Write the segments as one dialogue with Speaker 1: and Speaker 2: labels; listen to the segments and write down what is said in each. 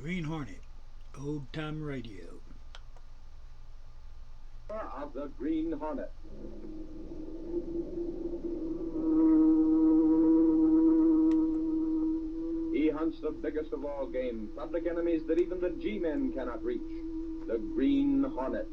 Speaker 1: Green Hornet, old time radio.
Speaker 2: Of the Green Hornet. He hunts the biggest of all game, public enemies that even the G-men cannot reach. The Green Hornet.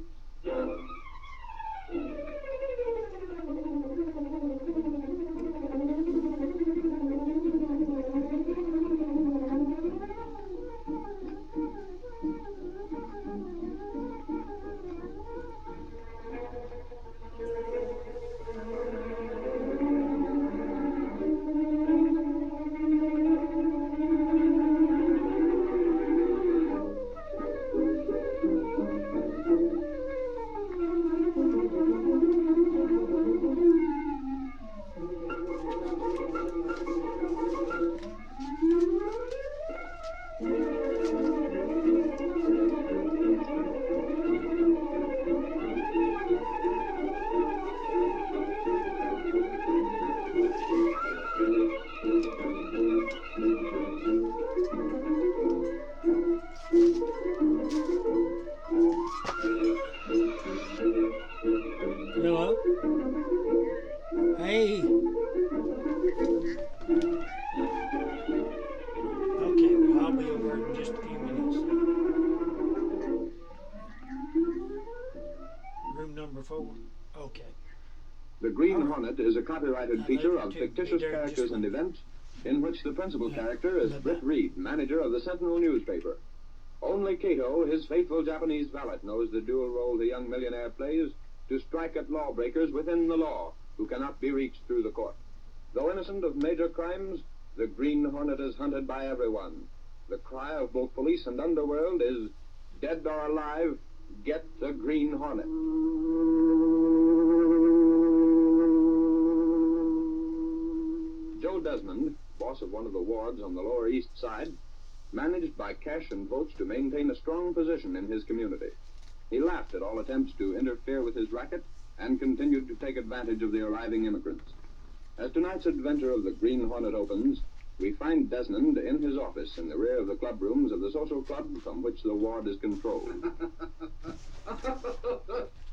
Speaker 1: Hello? Hey! Okay, well, I'll be over in just a few minutes. Room number 4? Okay.
Speaker 2: The Green Hornet is a copyrighted feature of fictitious
Speaker 1: there
Speaker 2: characters
Speaker 1: just
Speaker 2: and
Speaker 1: a
Speaker 2: events in which the principal
Speaker 1: Yeah.
Speaker 2: character is
Speaker 1: Bye-bye.
Speaker 2: Britt Reed, manager of the Sentinel newspaper. Only Kato, his faithful Japanese valet, knows the dual role the young millionaire plays to strike at lawbreakers within the law who cannot be reached through the court. Though innocent of major crimes, the Green Hornet is hunted by everyone. The cry of both police and underworld is, dead or alive, get the Green Hornet. Joe Desmond, boss of one of the wards on the Lower East Side, managed by cash and votes to maintain a strong position in his community. He laughed at all attempts to interfere with his racket and continued to take advantage of the arriving immigrants. As tonight's adventure of the Green Hornet opens, we find Desmond in his office in the rear of the club rooms of the social club from which the ward is controlled.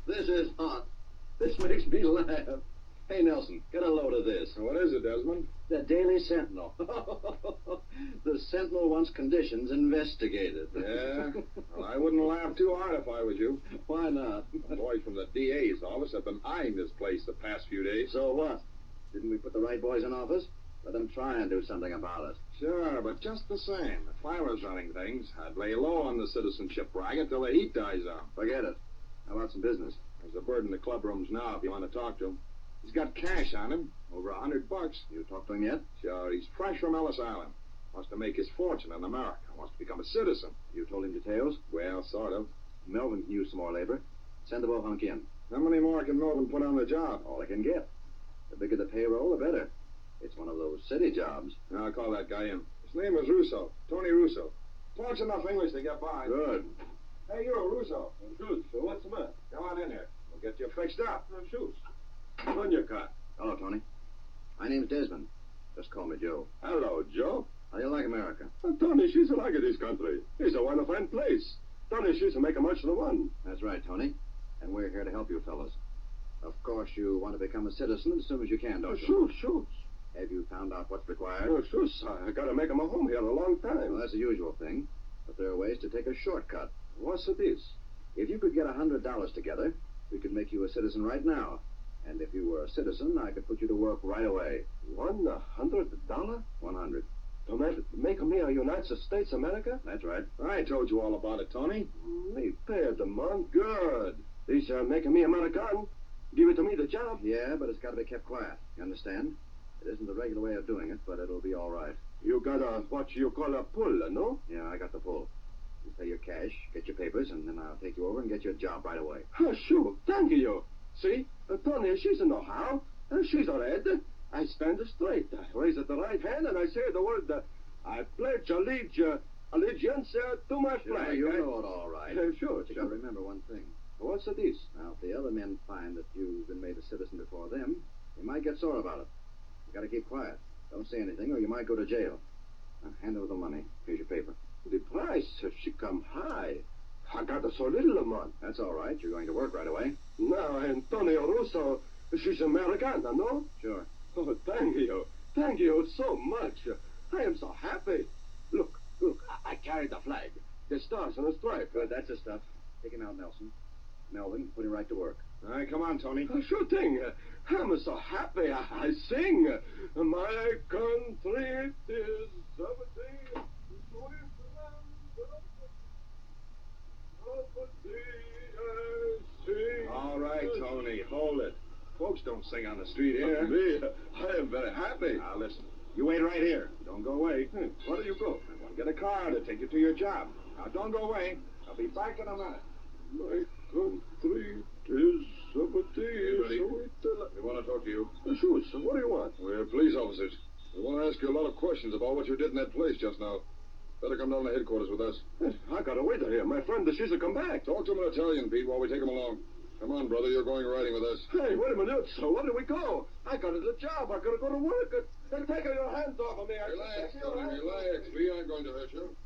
Speaker 3: This is hot. This makes me laugh. Hey, Nelson, get a load of this.
Speaker 2: What is it, Desmond?
Speaker 3: The Daily Sentinel. The Sentinel wants conditions investigated.
Speaker 2: Yeah? Well, I wouldn't laugh too hard if I was you.
Speaker 3: Why not?
Speaker 2: The boys from the DA's office have been eyeing this place the past few days.
Speaker 3: So what? Didn't we put the right boys in office? Let them try and do something about it.
Speaker 2: Sure, but just the same, if I was running things, I'd lay low on the citizenship racket till the heat dies out.
Speaker 3: Forget it. How about some business?
Speaker 2: There's a bird in the club rooms now if you want to talk to him. He's got cash on him, over $100.
Speaker 3: You talked to him yet?
Speaker 2: Sure, he's fresh from Ellis Island. Wants to make his fortune in America. Wants to become a citizen.
Speaker 3: You told him details?
Speaker 2: Well, sort of.
Speaker 3: Melvin can use some more labor. Send the bohunk in.
Speaker 2: How many more can Melvin put on the job?
Speaker 3: All he can get. The bigger the payroll, the better. It's one of those city jobs.
Speaker 2: Now, I'll call that guy in. His name is Russo. Tony Russo. Talks enough English to get by.
Speaker 3: Good.
Speaker 2: Hey, you're Russo.
Speaker 4: Shoot, so what's the matter?
Speaker 2: Come on in here. We'll get you fixed up.
Speaker 4: Shoot. On your car.
Speaker 3: Hello, Tony. My name's Desmond. Just call me Joe.
Speaker 4: Hello, Joe.
Speaker 3: How do you like America?
Speaker 4: Tony, she's a like this country. It's a one fine place. Tony, she's a make a much the one.
Speaker 3: That's right, Tony. And we're here to help you fellas. Of course, you want to become a citizen as soon as you can, don't you?
Speaker 4: Shoot.
Speaker 3: Have you found out what's required?
Speaker 4: Oh, shoot. I gotta make him a home here a long
Speaker 3: Well,
Speaker 4: time.
Speaker 3: that's the usual thing. But there are ways to take a shortcut.
Speaker 4: What's it is?
Speaker 3: If you could get $100 together, we could make you a citizen right now. And if you were a citizen, I could put you to work right away.
Speaker 4: $100?
Speaker 3: 100.
Speaker 4: To make him here United States America?
Speaker 3: That's right.
Speaker 2: I told you all about it, Tony.
Speaker 4: Me pay the man. Good. This making me American. Give it to me the job.
Speaker 3: Yeah, but it's got to be kept quiet. You understand? It isn't the regular way of doing it, but it'll be all right.
Speaker 4: You got what you call a pull, no?
Speaker 3: Yeah, I got the pull. You pay your cash, get your papers, and then I'll take you over and get you a job right away.
Speaker 4: Oh, sure. Thank you. See? Tony, she's know how. She's a red. I stand straight. I raise the right hand and I say the word, I pledge allegiance to my
Speaker 3: Sure,
Speaker 4: flag.
Speaker 3: you know it all right.
Speaker 4: Sure.
Speaker 3: But you got to remember one thing.
Speaker 4: What's this?
Speaker 3: Now, if the other men find that you've been made a citizen before them, they might get sore about it. You got to keep quiet. Don't say anything, or you might go to jail. Now, hand over the money. Here's your paper.
Speaker 4: The price, she come high. I got so little a month.
Speaker 3: That's all right. You're going to work right away.
Speaker 4: Now, Antonio Russo, she's Americana, no?
Speaker 3: Sure.
Speaker 4: Oh, thank you. Thank you so much. I am so happy. Look, I carry the flag. The stars and the stripe.
Speaker 3: Good, that's the stuff. Take him out, Nelson. Melvin, put him right to work.
Speaker 5: All right, come on, Tony.
Speaker 4: Sure thing. I'm so happy. I sing. My country is something.
Speaker 5: All right, Tony, hold it. Folks don't sing on the street here.
Speaker 4: Me, I am very happy.
Speaker 5: Now, listen. You wait right here. Don't go away.
Speaker 4: Where do you go?
Speaker 5: I'm going to get a car to take you to your job. Now, don't go away. I'll be back in a minute.
Speaker 4: My country is something.
Speaker 5: Ready? We want to talk to you.
Speaker 4: Sure, so what do you want?
Speaker 6: We're police officers. We want to ask you a lot of questions about what you did in that place just now. Better come down to headquarters with us.
Speaker 4: I got a waiter here. My friend, the she's come back.
Speaker 6: Talk to him in Italian, Pete, while we take him along. Come on, brother. You're going riding with us.
Speaker 4: Hey, wait a minute. So where do we go? I got a job. I got to go to work. Take your hands off of me.
Speaker 6: Relax, Tony. Relax. We aren't going to hurt you.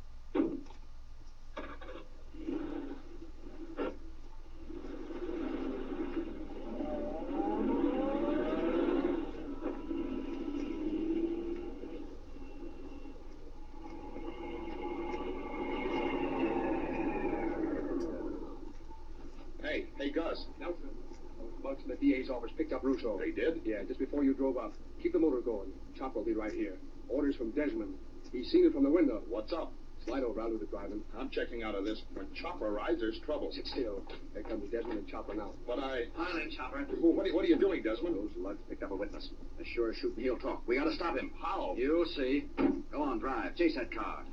Speaker 5: Hey, Gus.
Speaker 7: Nelson, those bugs in the DA's office picked up Russo.
Speaker 5: They did?
Speaker 7: Yeah, just before you drove up. Keep the motor going. Chopper will be right here. Orders from Desmond. He's seen it from the window.
Speaker 5: What's up?
Speaker 7: Slide over, I'll do the driving.
Speaker 5: I'm checking out of this. When Chopper rides, there's trouble.
Speaker 7: Sit still. Here comes Desmond and Chopper now.
Speaker 5: But I...
Speaker 3: On in, Chopper.
Speaker 5: What are you doing, Desmond?
Speaker 3: Those lugs picked up a witness. As sure as shooting, he'll talk. We gotta stop him.
Speaker 5: How?
Speaker 3: You'll see. Go on, drive. Chase that car.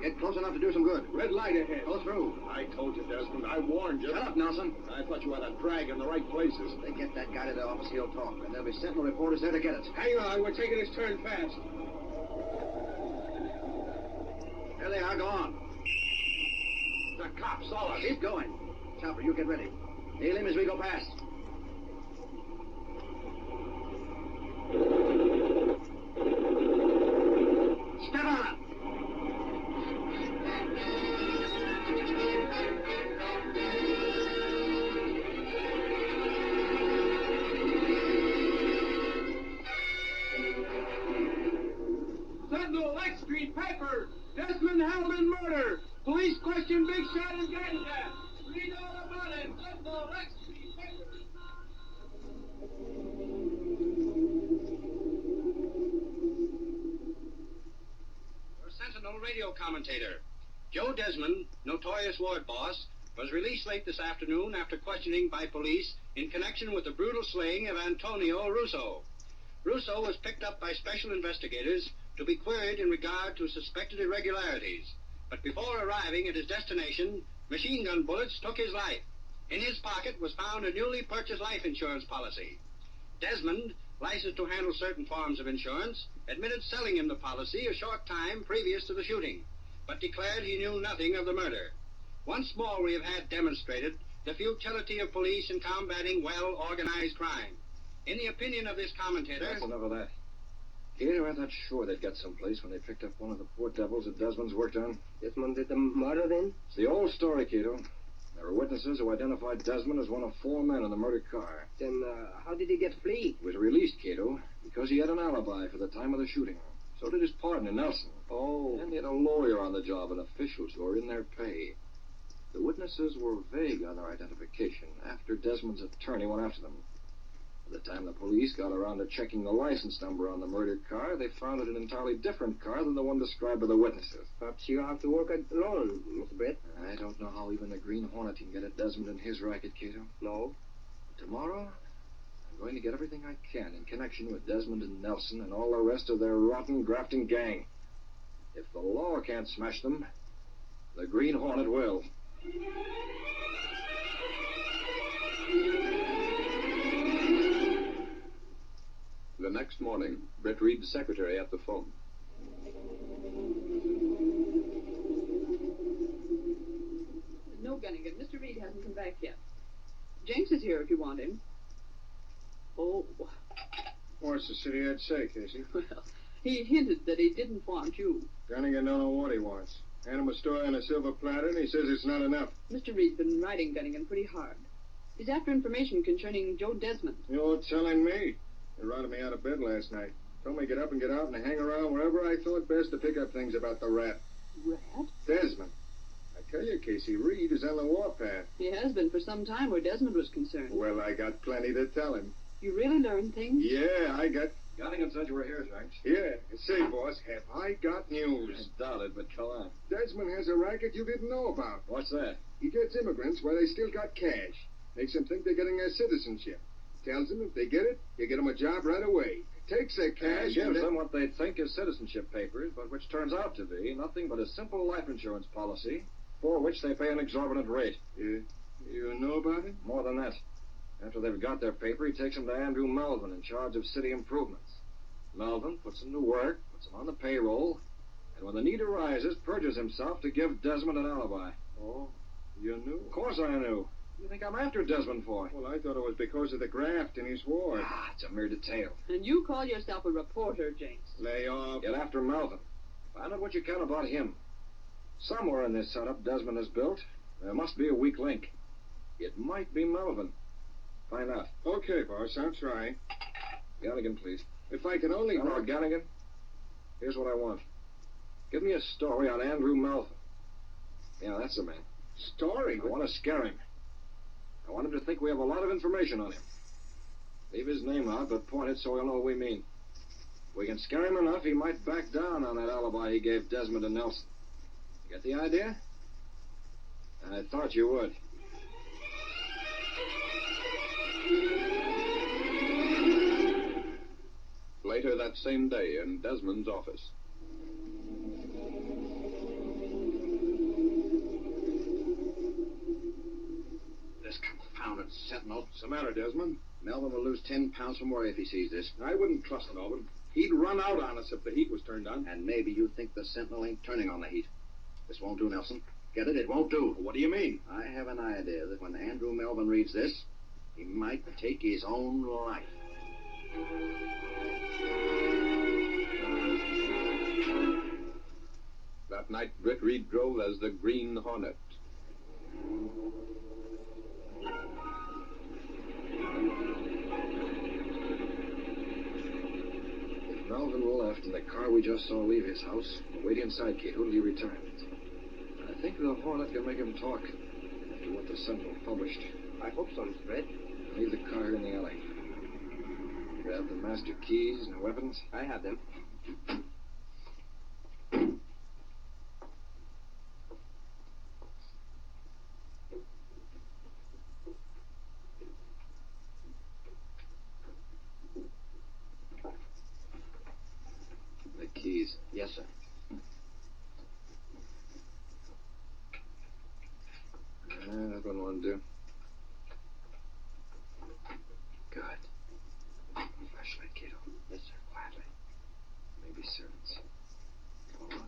Speaker 3: Get close enough to do some good.
Speaker 7: Red light ahead.
Speaker 3: Go through.
Speaker 5: I told you, Desmond. I warned you.
Speaker 3: Shut up, Nelson.
Speaker 5: I thought you had a drag in the right places.
Speaker 3: If they get that guy to the office, he'll talk. And there'll be sentinel reporters there to get it.
Speaker 7: Hang on, we're taking his turn fast.
Speaker 3: There they are. Go on.
Speaker 5: The cops saw us.
Speaker 3: Keep going. Chopper, you get ready. Hail him as we go past. Step on it.
Speaker 7: Sentinel, X Street, paper. Desmond Hellman murder. Police question Big Shot and Gangsta. Read all about it. Sentinel, X Street, paper.
Speaker 8: Your Sentinel radio commentator. Joe Desmond, notorious ward boss, was released late this afternoon after questioning by police in connection with the brutal slaying of Antonio Russo. Russo was picked up by special investigators to be queried in regard to suspected irregularities. But before arriving at his destination, machine gun bullets took his life. In his pocket was found a newly purchased life insurance policy. Desmond, licensed to handle certain forms of insurance, admitted selling him the policy a short time previous to the shooting, but declared he knew nothing of the murder. Once more we have had demonstrated the futility of police in combating well-organized crime. In the opinion of this commentator...
Speaker 6: That's enough of that. Kato, I thought sure they'd get someplace when they picked up one of the poor devils that Desmond's worked on.
Speaker 7: Desmond did the murder then?
Speaker 6: It's the old story, Kato. There were witnesses who identified Desmond as one of 4 men in the murdered car.
Speaker 7: Then how did he get free?
Speaker 6: He was released, Kato, because he had an alibi for the time of the shooting. So did his partner, Nelson.
Speaker 7: Oh.
Speaker 6: And he had a lawyer on the job and officials who were in their pay. The witnesses were vague on their identification after Desmond's attorney went after them. By the time the police got around to checking the license number on the murdered car, they found it an entirely different car than the one described by the witnesses.
Speaker 7: Perhaps you have to work alone, Mr. Brett.
Speaker 6: I don't know how even the Green Hornet can get at Desmond and his racket, Kato.
Speaker 7: No.
Speaker 6: But tomorrow, I'm going to get everything I can in connection with Desmond and Nelson and all the rest of their rotten, grafting gang. If the law can't smash them, the Green Hornet will.
Speaker 2: The next morning, Brett reads secretary at the phone.
Speaker 9: No, Gunnigan. Mr. Reed hasn't come back yet. Jenks is here if you want him. Oh,
Speaker 6: What's the city head say, Casey?
Speaker 9: well, he hinted that he didn't want you.
Speaker 6: Gunnigan don't know what he wants. Hand him a story on a silver platter, and he says it's not enough.
Speaker 9: Mr. Reed's been riding Gunnigan pretty hard. He's after information concerning Joe Desmond.
Speaker 6: You're telling me? He routed me out of bed last night. Told me get up and get out and hang around wherever I thought best to pick up things about the rat.
Speaker 9: Rat?
Speaker 6: Desmond. I tell you, Casey, Reed is on the warpath.
Speaker 9: He has been for some time where Desmond was concerned.
Speaker 6: Well, I got plenty to tell him.
Speaker 9: You really learned things?
Speaker 6: Yeah, I got...
Speaker 8: Gunnigan said you were here, Jenks.
Speaker 6: Yeah, say, boss, have I got news?
Speaker 8: I doubt it, but go on.
Speaker 6: Desmond has a racket you didn't know about.
Speaker 8: What's that?
Speaker 6: He gets immigrants where they still got cash. Makes them think they're getting their citizenship. Tells them if they get it, you get them a job right away. Takes their cash
Speaker 8: Gives
Speaker 6: and
Speaker 8: them what they think is citizenship papers, but which turns out to be nothing but a simple life insurance policy for which they pay an exorbitant rate.
Speaker 6: You know about it?
Speaker 8: More than that. After they've got their paper, he takes them to Andrew Melvin in charge of city improvements. Melvin puts them to work, puts them on the payroll, and when the need arises, purges himself to give Desmond an alibi.
Speaker 6: Oh, you knew?
Speaker 8: Of course I knew. What do you think I'm after Desmond for?
Speaker 6: Well, I thought it was because of the graft in his ward.
Speaker 8: Ah, it's a mere detail.
Speaker 9: And you call yourself a reporter, Jenks.
Speaker 6: Lay off.
Speaker 8: Get after Melvin. Find out what you can about him. Somewhere in this setup Desmond has built, there must be a weak link. It might be Melvin. Find out.
Speaker 6: Okay, boss, I'll try.
Speaker 8: Gunnigan, please.
Speaker 6: If I can only...
Speaker 8: Hello, Gunnigan. Here's what I want. Give me a story on Andrew Melvin. Yeah, that's the man.
Speaker 6: Story?
Speaker 8: I want to scare him. I want him to think we have a lot of information on him. Leave his name out, but point it so he'll know what we mean. If we can scare him enough, he might back down on that alibi he gave Desmond and Nelson. You get the idea? I thought you would.
Speaker 2: Later that same day in Desmond's office.
Speaker 3: This confounded sentinel.
Speaker 5: What's the matter, Desmond?
Speaker 3: Melvin will lose 10 pounds or more if he sees this.
Speaker 5: I wouldn't trust Melvin. He'd run out on us if the heat was turned on.
Speaker 3: And maybe you think the sentinel ain't turning on the heat. This won't do, Nelson. Get it? It won't do.
Speaker 5: What do you mean?
Speaker 3: I have an idea that when Andrew Melvin reads this, he might take his own life.
Speaker 2: That night, Britt Reed drove as the Green Hornet.
Speaker 8: If Melvin left in the car we just saw leave his house, we'll wait inside, Kate, till he returns. I think the Hornet can make him talk after what the Sentinel published.
Speaker 3: I hope so, Mr. Britt.
Speaker 8: Leave the car here in the alley. Grab the master keys and weapons.
Speaker 3: I have them.
Speaker 8: The keys.
Speaker 3: Yes, sir.
Speaker 8: That one won't do. Good. Flashlight, Kato.
Speaker 3: Yes, sir.
Speaker 8: Quietly. Maybe servants. Come on.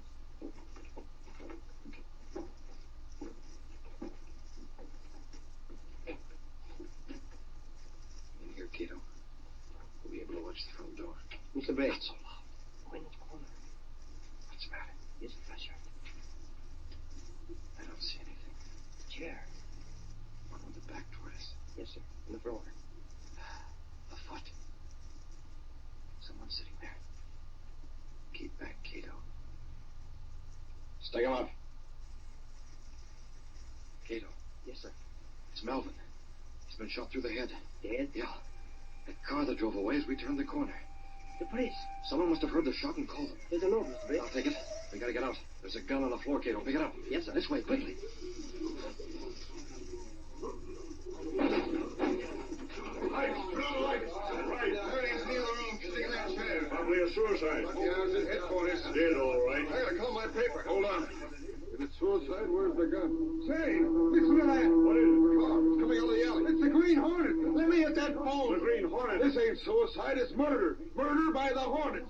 Speaker 8: In here, Kato. We'll be able to watch the front door.
Speaker 3: Mr. Britt.
Speaker 8: Not so loud.
Speaker 3: Go in the corner.
Speaker 8: What's the matter?
Speaker 3: Here's the flashlight.
Speaker 8: I don't see anything.
Speaker 3: Chair.
Speaker 8: One with the back toward us.
Speaker 3: Yes, sir. On the floor.
Speaker 8: A foot. Someone sitting there. Keep back, Kato. Stay him up. Kato.
Speaker 3: Yes, sir.
Speaker 8: It's Melvin. He's been shot through the head.
Speaker 3: Dead?
Speaker 8: Yeah. That car that drove away as we turned the corner.
Speaker 3: The police.
Speaker 8: Someone must have heard the shot and called them.
Speaker 3: There's a note, Mr. Britt.
Speaker 8: I'll take it. We gotta get out. There's a gun on the floor, Kato. Pick it up.
Speaker 3: Yes, sir.
Speaker 8: This way, quickly.
Speaker 5: Probably a suicide. Yeah, it's at headquarters. Dead, all right. I gotta call my paper. Hold on. If it's suicide, where's the gun? Say, listen to that. What is it? Car. It's coming out of the alley. It's the Green Hornet. Let me hit that phone. The Green Hornet? This ain't suicide, it's murder. Murder by the Hornet.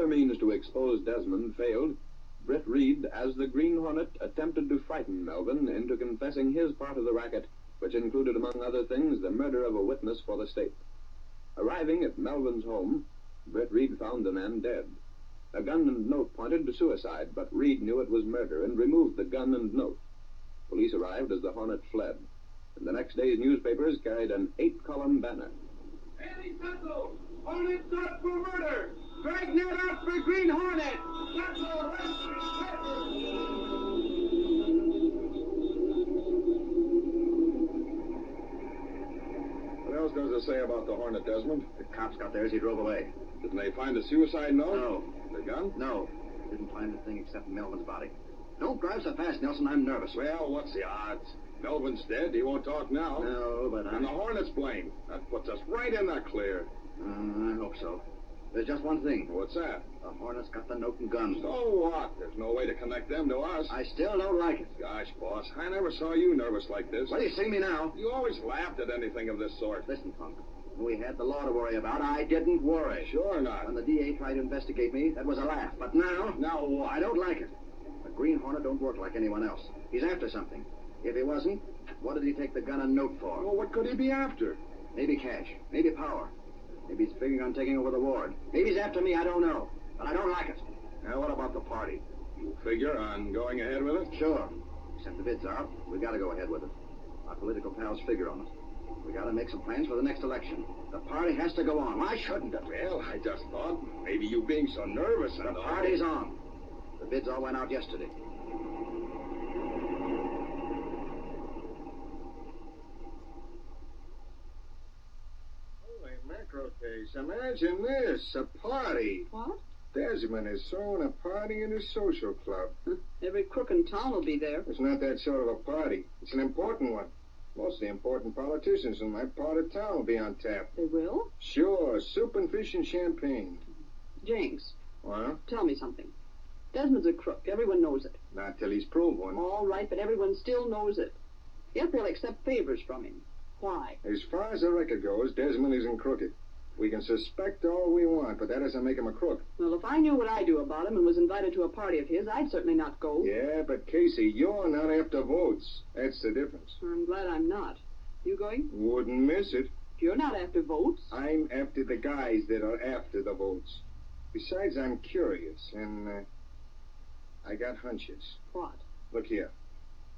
Speaker 2: other means to expose Desmond failed, Britt Reed, as the Green Hornet, attempted to frighten Melvin into confessing his part of the racket, which included, among other things, the murder of a witness for the state. Arriving at Melvin's home, Britt Reed found the man dead. A gun and note pointed to suicide, but Reed knew it was murder and removed the gun and note. Police arrived as the Hornet fled, and the next day's newspapers carried an 8-column banner.
Speaker 7: Ballet Kato, Hornet sought for murder. Dragnet out for Green Hornet. Kato,
Speaker 5: What else does it say about the Hornet, Desmond?
Speaker 3: The cops got there as he drove away.
Speaker 5: Didn't they find a suicide note?
Speaker 3: No.
Speaker 5: The gun?
Speaker 3: No. Didn't find a thing except Melvin's body. Don't drive so fast, Nelson. I'm nervous.
Speaker 5: Well, what's the odds? Melvin's dead. He won't talk now.
Speaker 3: No, but
Speaker 5: And the Hornet's blamed. That puts us right in the clear.
Speaker 3: I hope so. There's just one thing.
Speaker 5: What's that?
Speaker 3: The Hornet's got the note and gun.
Speaker 5: So what? There's no way to connect them to us.
Speaker 3: I still don't like it.
Speaker 5: Gosh, boss, I never saw you nervous like this.
Speaker 3: Well, you see me now.
Speaker 5: You always laughed at anything of this sort.
Speaker 3: Listen, Punk. When we had the law to worry about, I didn't worry.
Speaker 5: Sure not.
Speaker 3: When the DA tried to investigate me, that was a laugh. But now...
Speaker 5: Now what?
Speaker 3: I don't like it. The Green Hornet don't work like anyone else. He's after something. If he wasn't, what did he take the gun and note for?
Speaker 5: Well, what could he be after?
Speaker 3: Maybe cash. Maybe power. Maybe he's figuring on taking over the ward. Maybe he's after me, I don't know. But I don't like it.
Speaker 5: Now, what about the party? You figure on going ahead with it?
Speaker 3: Sure. Except the bid's out, we gotta go ahead with it. Our political pals figure on it. We gotta make some plans for the next election. The party has to go on. Why shouldn't it?
Speaker 5: Well, I just thought maybe you being so nervous and
Speaker 3: The party's on. The bids all went out yesterday.
Speaker 5: Holy mackerel case. Imagine this. A party.
Speaker 9: What?
Speaker 5: Desmond is throwing a party in his social club.
Speaker 9: Every crook in town will be there.
Speaker 5: It's not that sort of a party. It's an important one. Most of the important politicians in my part of town will be on tap.
Speaker 9: They will?
Speaker 5: Sure, soup and fish and champagne.
Speaker 9: Jinx,
Speaker 5: Well,
Speaker 9: tell me something. Desmond's a crook. Everyone knows it.
Speaker 5: not till he's proved one.
Speaker 9: All right, but everyone still knows it. Yet they'll accept favors from him. Why?
Speaker 5: As far as the record goes, Desmond isn't crooked. We can suspect all we want, but that doesn't make him a crook.
Speaker 9: Well, if I knew what I do about him and was invited to a party of his, I'd certainly not go.
Speaker 5: Yeah, but Casey, you're not after votes. That's the difference.
Speaker 9: I'm glad I'm not. You going?
Speaker 5: Wouldn't miss it.
Speaker 9: You're not after votes.
Speaker 5: I'm after the guys that are after the votes. Besides, I'm curious, and I got hunches.
Speaker 9: What?
Speaker 5: Look here.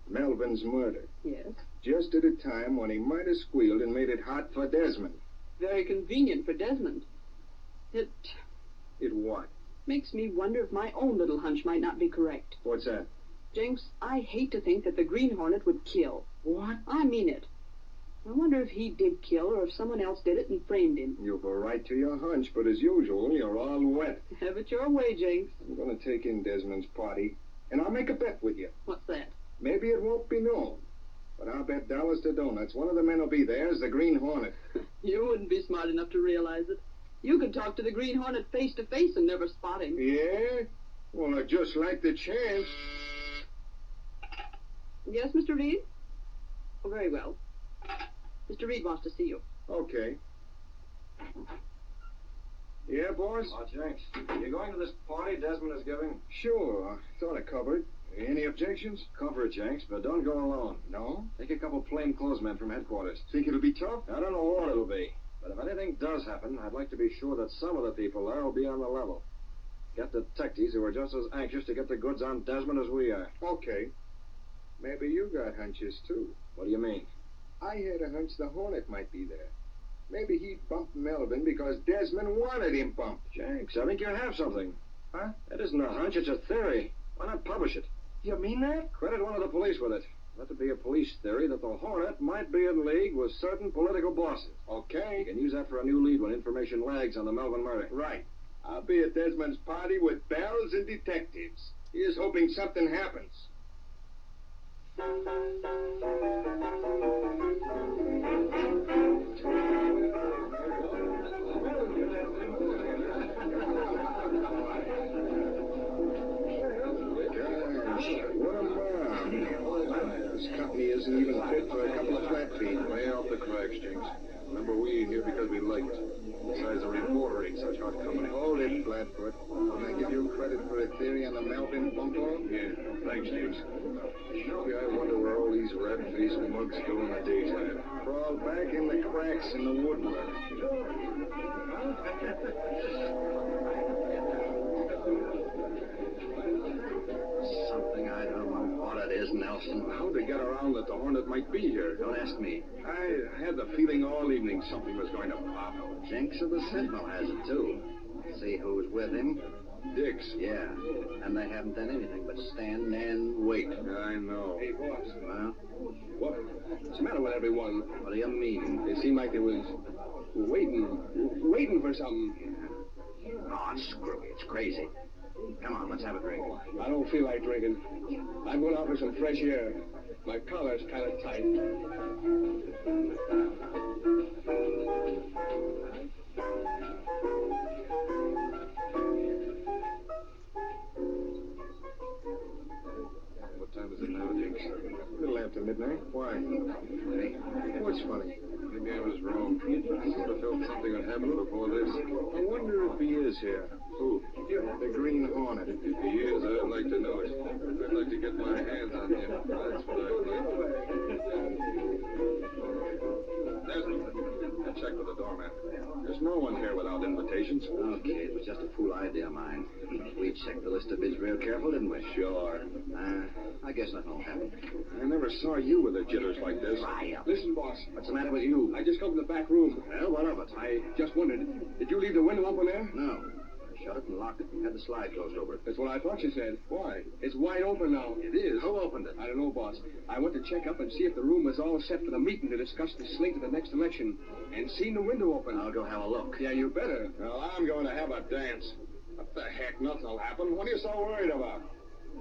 Speaker 5: Melvin's murder.
Speaker 9: Yes.
Speaker 5: Just at a time when he might have squealed and made it hot for Desmond.
Speaker 9: Very convenient for Desmond. It
Speaker 5: It what?
Speaker 9: makes me wonder if my own little hunch might not be correct.
Speaker 5: What's that?
Speaker 9: Jinx, I hate to think that the Green Hornet would kill.
Speaker 5: What?
Speaker 9: I mean it. I wonder if he did kill or if someone else did it and framed him.
Speaker 5: You go right to your hunch, but as usual, you're all wet.
Speaker 9: Have it your way, Jinx.
Speaker 5: I'm going to take in Desmond's party, and I'll make a bet with you.
Speaker 9: What's that?
Speaker 5: Maybe it won't be known, but I'll bet dollars to donuts one of the men will be there as the Green Hornet.
Speaker 9: You wouldn't be smart enough to realize it. You could talk to the Green Hornet face to face and never spot him.
Speaker 5: Yeah? Well, I just like the chance.
Speaker 9: Yes, Mr. Reed? Oh, very well. Mr. Reed wants to see you.
Speaker 5: Okay. Yeah, boss?
Speaker 6: Oh, Jenks, you going to this party Desmond is giving?
Speaker 5: Sure. Thought I covered. Any objections?
Speaker 6: Cover it, Jenks, but don't go alone.
Speaker 5: No?
Speaker 6: Take a couple plainclothesmen from headquarters.
Speaker 5: Think it'll be tough?
Speaker 6: I don't know what it'll be, but if anything does happen, I'd like to be sure that some of the people there will be on the level. Get detectives who are just as anxious to get the goods on Desmond as we are.
Speaker 5: Okay. Maybe you got hunches, too.
Speaker 6: What do you mean?
Speaker 5: I had a hunch the Hornet might be there. Maybe he bumped Melvin because Desmond wanted him bumped.
Speaker 6: Jenks, I think you have something. Huh? That isn't a hunch, it's a theory. Why not publish it?
Speaker 5: You mean that?
Speaker 6: Credit one of the police with it. Let it be a police theory that the Hornet might be in league with certain political bosses.
Speaker 5: Okay.
Speaker 6: You can use that for a new lead when information lags on the Melvin murder.
Speaker 5: Right. I'll be at Desmond's party with bells and detectives. Here's hoping something happens. What a mob. This company isn't even fit for a couple of flat feet.
Speaker 10: Way off the cracks, Jinx. Remember, we ain't here because we like it.
Speaker 5: Besides, a reporter ain't such hot company.
Speaker 3: Hold it, Flatfoot. Can I give you credit for a theory on the Melvin bump-off?
Speaker 5: Yeah, thanks, James. Maybe I wonder where all these rat-faced mugs go in the daytime.
Speaker 3: Crawl back in the cracks in the woodwork. Something I don't know what it is, Nelson.
Speaker 5: How'd they get around that the Hornet might be here?
Speaker 3: Don't ask me.
Speaker 5: I had the feeling all evening something was going to pop.
Speaker 3: Jinx of the Sentinel has it, too. See who's with him?
Speaker 5: Dix.
Speaker 3: Yeah, and they haven't done anything but stand and wait.
Speaker 5: I know.
Speaker 4: Hey, boss.
Speaker 3: Well,
Speaker 4: What's the matter with everyone?
Speaker 3: what do you mean?
Speaker 4: It seemed like they was waiting for something.
Speaker 3: Oh, screw it. It's crazy. Come on, let's have a drink.
Speaker 4: I don't feel like drinking. I'm going out for some fresh air. My collar's kind of tight.
Speaker 5: What time is it now, Dix?
Speaker 3: A little after midnight. Why? Hey, what's funny?
Speaker 5: Maybe I was wrong. I sort of felt something would happen before this.
Speaker 3: I wonder if he is here.
Speaker 5: Who?
Speaker 3: The Green Hornet.
Speaker 5: If he is, I'd like to know it. I'd like to get my hands on him. That's what I'd like. Desmond, I checked with the doorman. There's no one here without invitations.
Speaker 3: Okay, it was just a fool idea of mine. We checked the list of bids real careful, didn't we?
Speaker 5: Sure.
Speaker 3: I guess nothing will happen.
Speaker 5: I never saw you with the jitters like this.
Speaker 3: Dry up.
Speaker 4: Listen, boss.
Speaker 3: What's the matter with you?
Speaker 4: I just come from the back room.
Speaker 3: Well, what of it?
Speaker 4: I just wondered, did you leave the window open there?
Speaker 3: No. I shut it and locked it and had the slide closed over it.
Speaker 4: That's what I thought you said.
Speaker 5: Why?
Speaker 4: It's wide open now.
Speaker 3: It is. Who opened it?
Speaker 4: I don't know, boss. I went to check up and see if the room was all set for the meeting to discuss the slate of the next election. And seen the window open.
Speaker 3: I'll go have a look.
Speaker 4: Yeah, you better.
Speaker 5: Well, I'm going to have a dance. What the heck? Nothing will happen. What are you so worried about?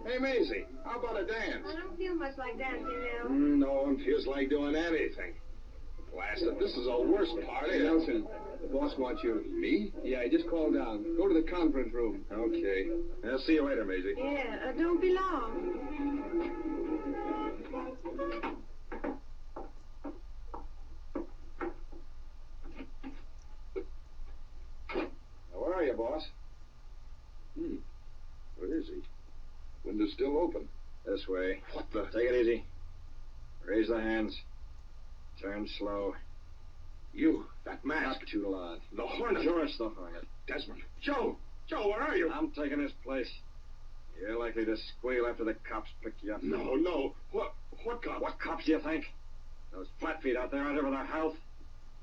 Speaker 5: Hey, Maisie, how about a dance?
Speaker 10: I don't feel much like dancing now.
Speaker 5: No one feels like doing anything. Blast it, this is the worst party.
Speaker 4: Hey, Nelson, the boss wants you.
Speaker 5: Me?
Speaker 4: Yeah, he just called down. Go to the conference room.
Speaker 5: Okay. I'll see you later, Maisie.
Speaker 10: Yeah, don't be long.
Speaker 5: Where are you, boss? Where is he? Window's still open.
Speaker 6: This way.
Speaker 5: What the?
Speaker 6: Take it easy. Raise the hands. Turn slow.
Speaker 5: You, that mask.
Speaker 6: Not too loud.
Speaker 5: The Hornet.
Speaker 6: Sure, it's the Hornet.
Speaker 5: Desmond. Joe! Joe, where are you?
Speaker 6: I'm taking his place. You're likely to squeal after the cops pick you up.
Speaker 5: No. What cops?
Speaker 6: What cops do you think? Those flat feet out there aren't here for their health.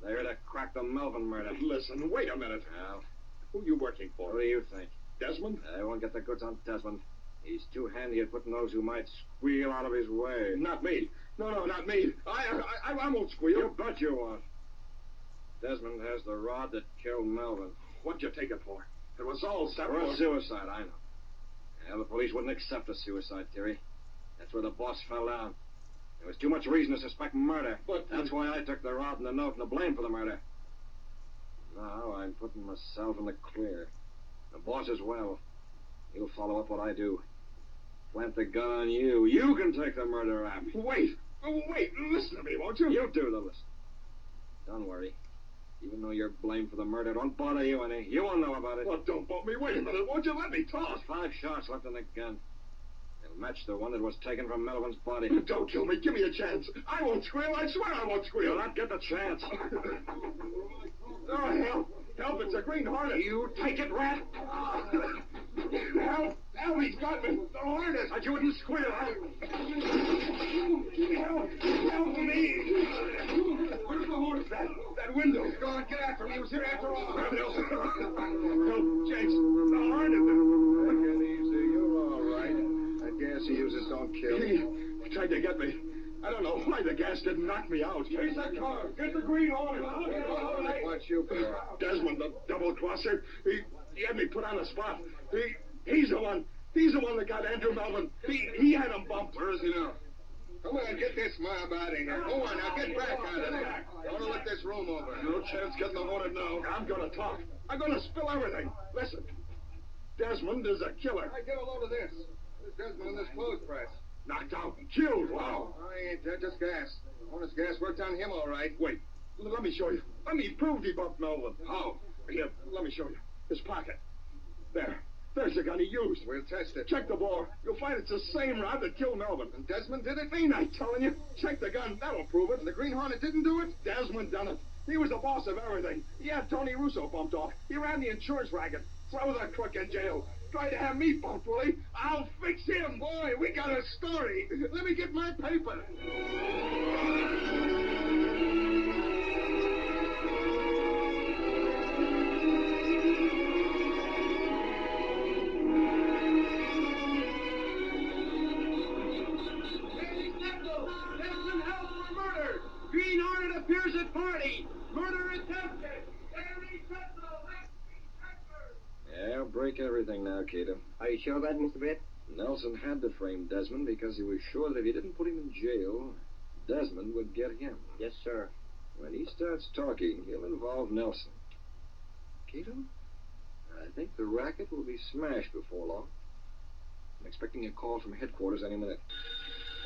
Speaker 6: They're here to crack the Melvin murder.
Speaker 5: Listen, wait a minute.
Speaker 6: Well,
Speaker 5: Who you working for?
Speaker 6: what do you think?
Speaker 5: Desmond?
Speaker 6: I won't get the goods on Desmond. He's too handy at putting those who might squeal out of his way.
Speaker 5: Not me. No, not me. I won't squeal.
Speaker 6: You bet you won't. Desmond has the rod that killed Melvin.
Speaker 5: What'd you take it for? It was all set
Speaker 6: For
Speaker 5: for
Speaker 6: a suicide, I know. Yeah, the police wouldn't accept a suicide theory. That's where the boss fell down. There was too much reason to suspect murder.
Speaker 5: But
Speaker 6: That's why I took the rod and the note and the blame for the murder. Now I'm putting myself in the clear. The boss as well. He'll follow up what I do. Plant the gun on you. You can take the murder rap.
Speaker 5: Wait, listen to me, won't you?
Speaker 6: You do the list. Don't worry. Even though you're blamed for the murder, don't bother you any. You won't know about it.
Speaker 5: Well, don't bump me. Wait a minute, won't you let me talk?
Speaker 6: There's 5 shots left in the gun. They'll match the one that was taken from Melvin's body.
Speaker 5: Don't kill me. Give me a chance. I won't squeal. I swear I won't squeal.
Speaker 6: You'll not get the chance.
Speaker 5: Oh, help. Help, it's a Green Hornet.
Speaker 6: You take it, rat.
Speaker 5: Help, he's got me. The Hornet.
Speaker 6: But you wouldn't squeal, huh?
Speaker 5: Help me. Where's the Hornet? That window. Go on, get after him. He was here after all. Help, Jakes. The Hornet.
Speaker 3: Take it easy. You're all right. That gas he uses don't kill.
Speaker 5: He tried to get me. I don't know why the gas didn't knock me out. Chase that car. Get the Green Hornet.
Speaker 3: What's you for?
Speaker 5: Desmond, the double-crosser. He had me put on the spot. He's the one. He's the one that got Andrew Melvin. He had him bumped.
Speaker 3: Where is he now? Come on, get this mob out of here. Go on, now get back out of there. Don't look this room over.
Speaker 5: No chance getting the Hornet now. I'm going to talk. I'm going to spill everything. Listen, Desmond is a killer.
Speaker 3: Hey, get a load of this. There's Desmond in this clothes press.
Speaker 5: Knocked out and killed. Wow.
Speaker 3: I ain't that, just gas. Hornet's gas worked on him all right.
Speaker 5: Wait. Let me show you. Let me prove he bumped Melvin.
Speaker 2: How?
Speaker 5: Here, let me show you. His pocket. There. There's the gun he used.
Speaker 4: We'll test it.
Speaker 5: Check the bore. You'll find it's the same rod that killed Melvin.
Speaker 4: And Desmond did it?
Speaker 5: Ain't I telling you? Check the gun. That'll prove it.
Speaker 4: And the Green Hornet didn't do it?
Speaker 5: Desmond done it. He was the boss of everything. He had Tony Russo bumped off. He ran the insurance racket. Throw the crook in jail. Tried to have me bumped, will he? I'll fix him.
Speaker 4: Boy, we got a story. Let me get my paper.
Speaker 7: Desmond held for murder. Green Hornet appears at party. Murder attempted. Henry Tetlow,
Speaker 6: Yeah, break everything now, Kato.
Speaker 3: Are you sure of that, Mr. Brett?
Speaker 6: Nelson had to frame Desmond because he was sure that if he didn't put him in jail, Desmond would get him.
Speaker 3: Yes, sir.
Speaker 6: When he starts talking, he'll involve Nelson. Kato, I think the racket will be smashed before long. I'm expecting a call from headquarters any minute.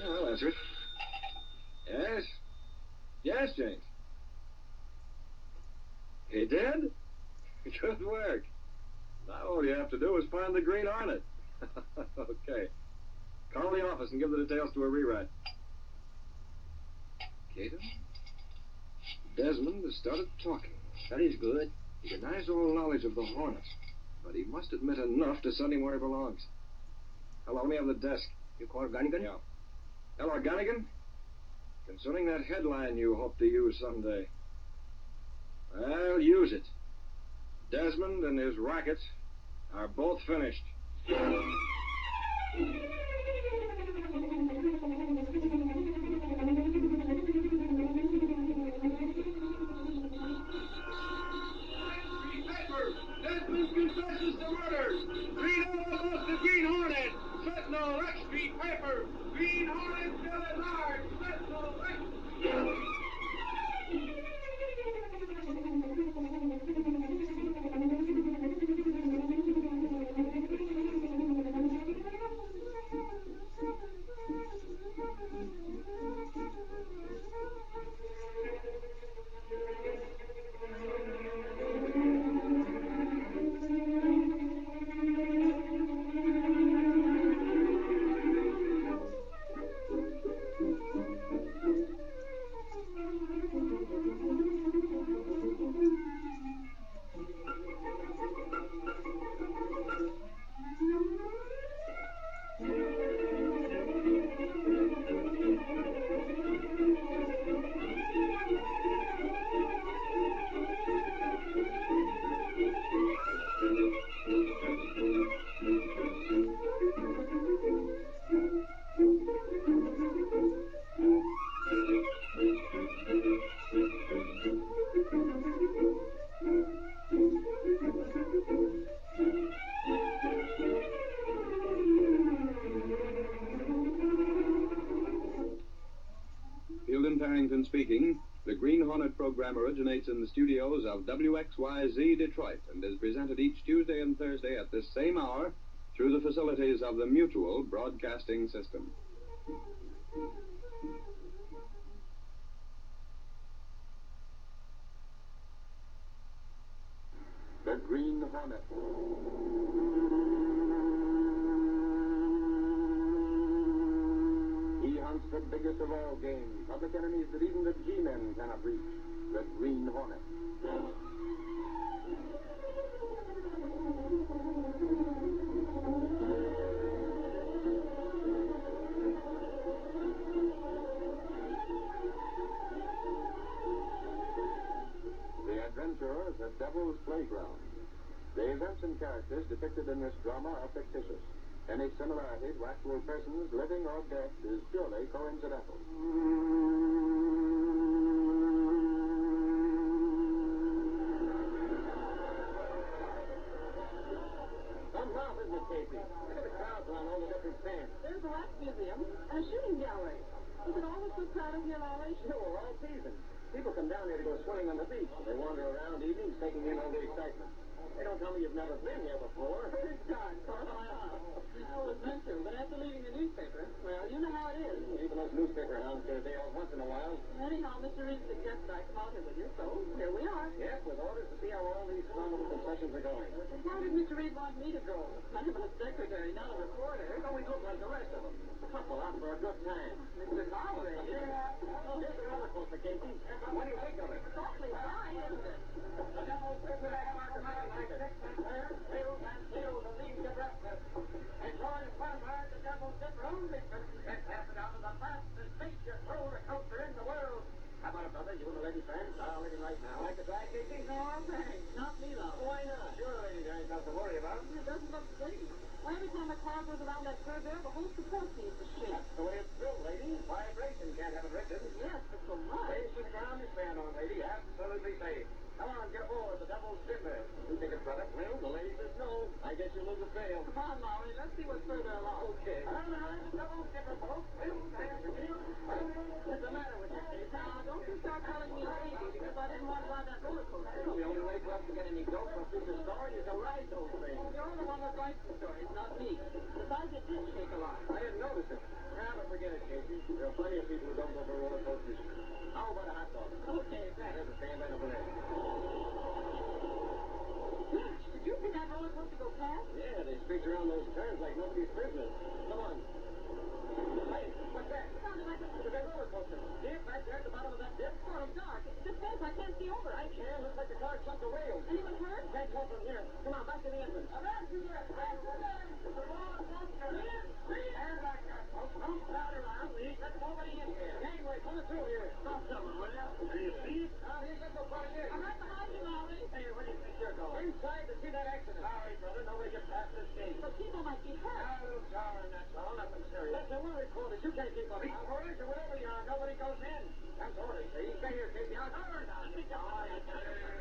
Speaker 6: Oh, I'll answer it. Yes? Yes, James. He did? Good work. Now all you have to do is find the Green Hornet. Okay. Call the office and give the details to a rewrite. Kato? Desmond has started talking.
Speaker 3: That is good.
Speaker 6: He denies all knowledge of the Hornet, but he must admit enough to send him where he belongs. Hello, let me have the desk.
Speaker 3: You call Gunnigan?
Speaker 6: Yeah. Hello, Gunnigan. Concerning that headline you hope to use someday. Well, use it. Desmond and his racket are both finished.
Speaker 7: Desmond confesses to murder. Read all about the Green Hornet. Sentinel, Rex Street paper. Green Hornet still at large. Sentinel, Rex Street.
Speaker 2: Speaking, the Green Hornet program originates in the studios of WXYZ Detroit and is presented each Tuesday and Thursday at this same hour through the facilities of the Mutual Broadcasting System.
Speaker 5: The Green Hornet. He hunts the biggest of all game, public enemies that even the G-men cannot reach. The Green Hornet. The adventurers at Devil's Playground. The events and characters depicted in this drama are fictitious. Any similarity to actual persons, living or dead, is purely coincidental. Come now, Mrs. Casey. Look at the crowds around all the different stands.
Speaker 9: There's a wax museum and a shooting gallery. Is it always so crowded here, Larry?
Speaker 5: Sure, all season. People come down here to go swimming on the beach. They wander around evenings, taking in all the excitement. They don't tell me you've never been here before.
Speaker 9: First time, I was meant to, but after leaving the newspaper, well, you know how it is.
Speaker 5: Even those newspaper hounds get a day off once in a while.
Speaker 9: Anyhow, Well, Mr. Reed suggested I come out here with you, so here we are.
Speaker 4: Yes, with orders to see how all these phenomenal concessions are going.
Speaker 9: Why did Mr. Reed want me to go? I'm a secretary, not a reporter.
Speaker 4: Don't we look like the rest of them? A couple out for a good time.
Speaker 9: Mr. Lowry.
Speaker 4: Oh, here's the roller coaster, Casey. What do you think of it?
Speaker 9: It's awfully fine, isn't it?
Speaker 4: The devil's Zipper has marked a man like it. Tails and tails and leaves the breakfast. Enjoy the fun ride, the devil's Zipper only 50 cents half it out of the fastest feature roller coaster in the world. How about it, brother? You and the lady friend? I'll let him right now. Like the drive, Casey?
Speaker 9: No, thanks. Not me, Lowry.
Speaker 4: Why not? Sure, lady, there ain't nothing to worry about.
Speaker 9: It doesn't look safe. Well, every time a car goes around that curve there, the whole support seems to shake.
Speaker 4: That's the way it's built, lady. Vibration can't have it written.
Speaker 9: Yes, but so much.
Speaker 4: Safe to the ground you stand on, lady. Absolutely safe. Come on, get aboard the devil's Zipper. You think it's brother? Well, the lady says no. I guess you'll lose a sale.
Speaker 9: Come on, Lowry. Let's see what's further along.
Speaker 4: Okay. All right, the devil's Zipper, folks. What's the matter with you, Casey?
Speaker 9: Now, don't you start calling me a baby because I didn't want to ride that roller coaster.
Speaker 4: Well, the only way for us to get any dope or future story is to ride those things.
Speaker 9: You're the one that writes the stories, not me. Besides, it did shake a lot.
Speaker 4: I didn't notice it. Now, but forget it, Casey. There are plenty of people who don't go for roller coasters. How about a hot dog?
Speaker 9: Okay, thanks.
Speaker 4: There's a stand right over there.
Speaker 9: Gosh, did you see that roller coaster go past?
Speaker 4: Yeah, they screech around those turns like nobody's business. Come on. Hey, what's that?
Speaker 9: Sounded like
Speaker 4: It's a big roller coaster. See it back there at the bottom of that dip?
Speaker 9: sort of dark. This fence, I can't see over.
Speaker 4: I can. Looks like the car jumped the rails.
Speaker 9: Anyone hurt?
Speaker 4: Can't tell from here. Come on, back to the entrance. Stand back there, folks. Don't crowd around. We ain't got nobody in here. Gangway, coming through here. Stop something, will ya? Do you see it? Now, here's that before you.
Speaker 9: I'm right behind you, Lowry.
Speaker 4: Hey, where do you think you're going? Inside to see that accident. Sorry, brother. Nobody gets past this gate.
Speaker 9: But people might be hurt.
Speaker 4: A little jarring, that's all. Nothing serious. Listen, we're reporters. You can't keep us out. Reporters or whatever you are, nobody goes in. That's orders, see? Stay here, Casey. I'll turn down.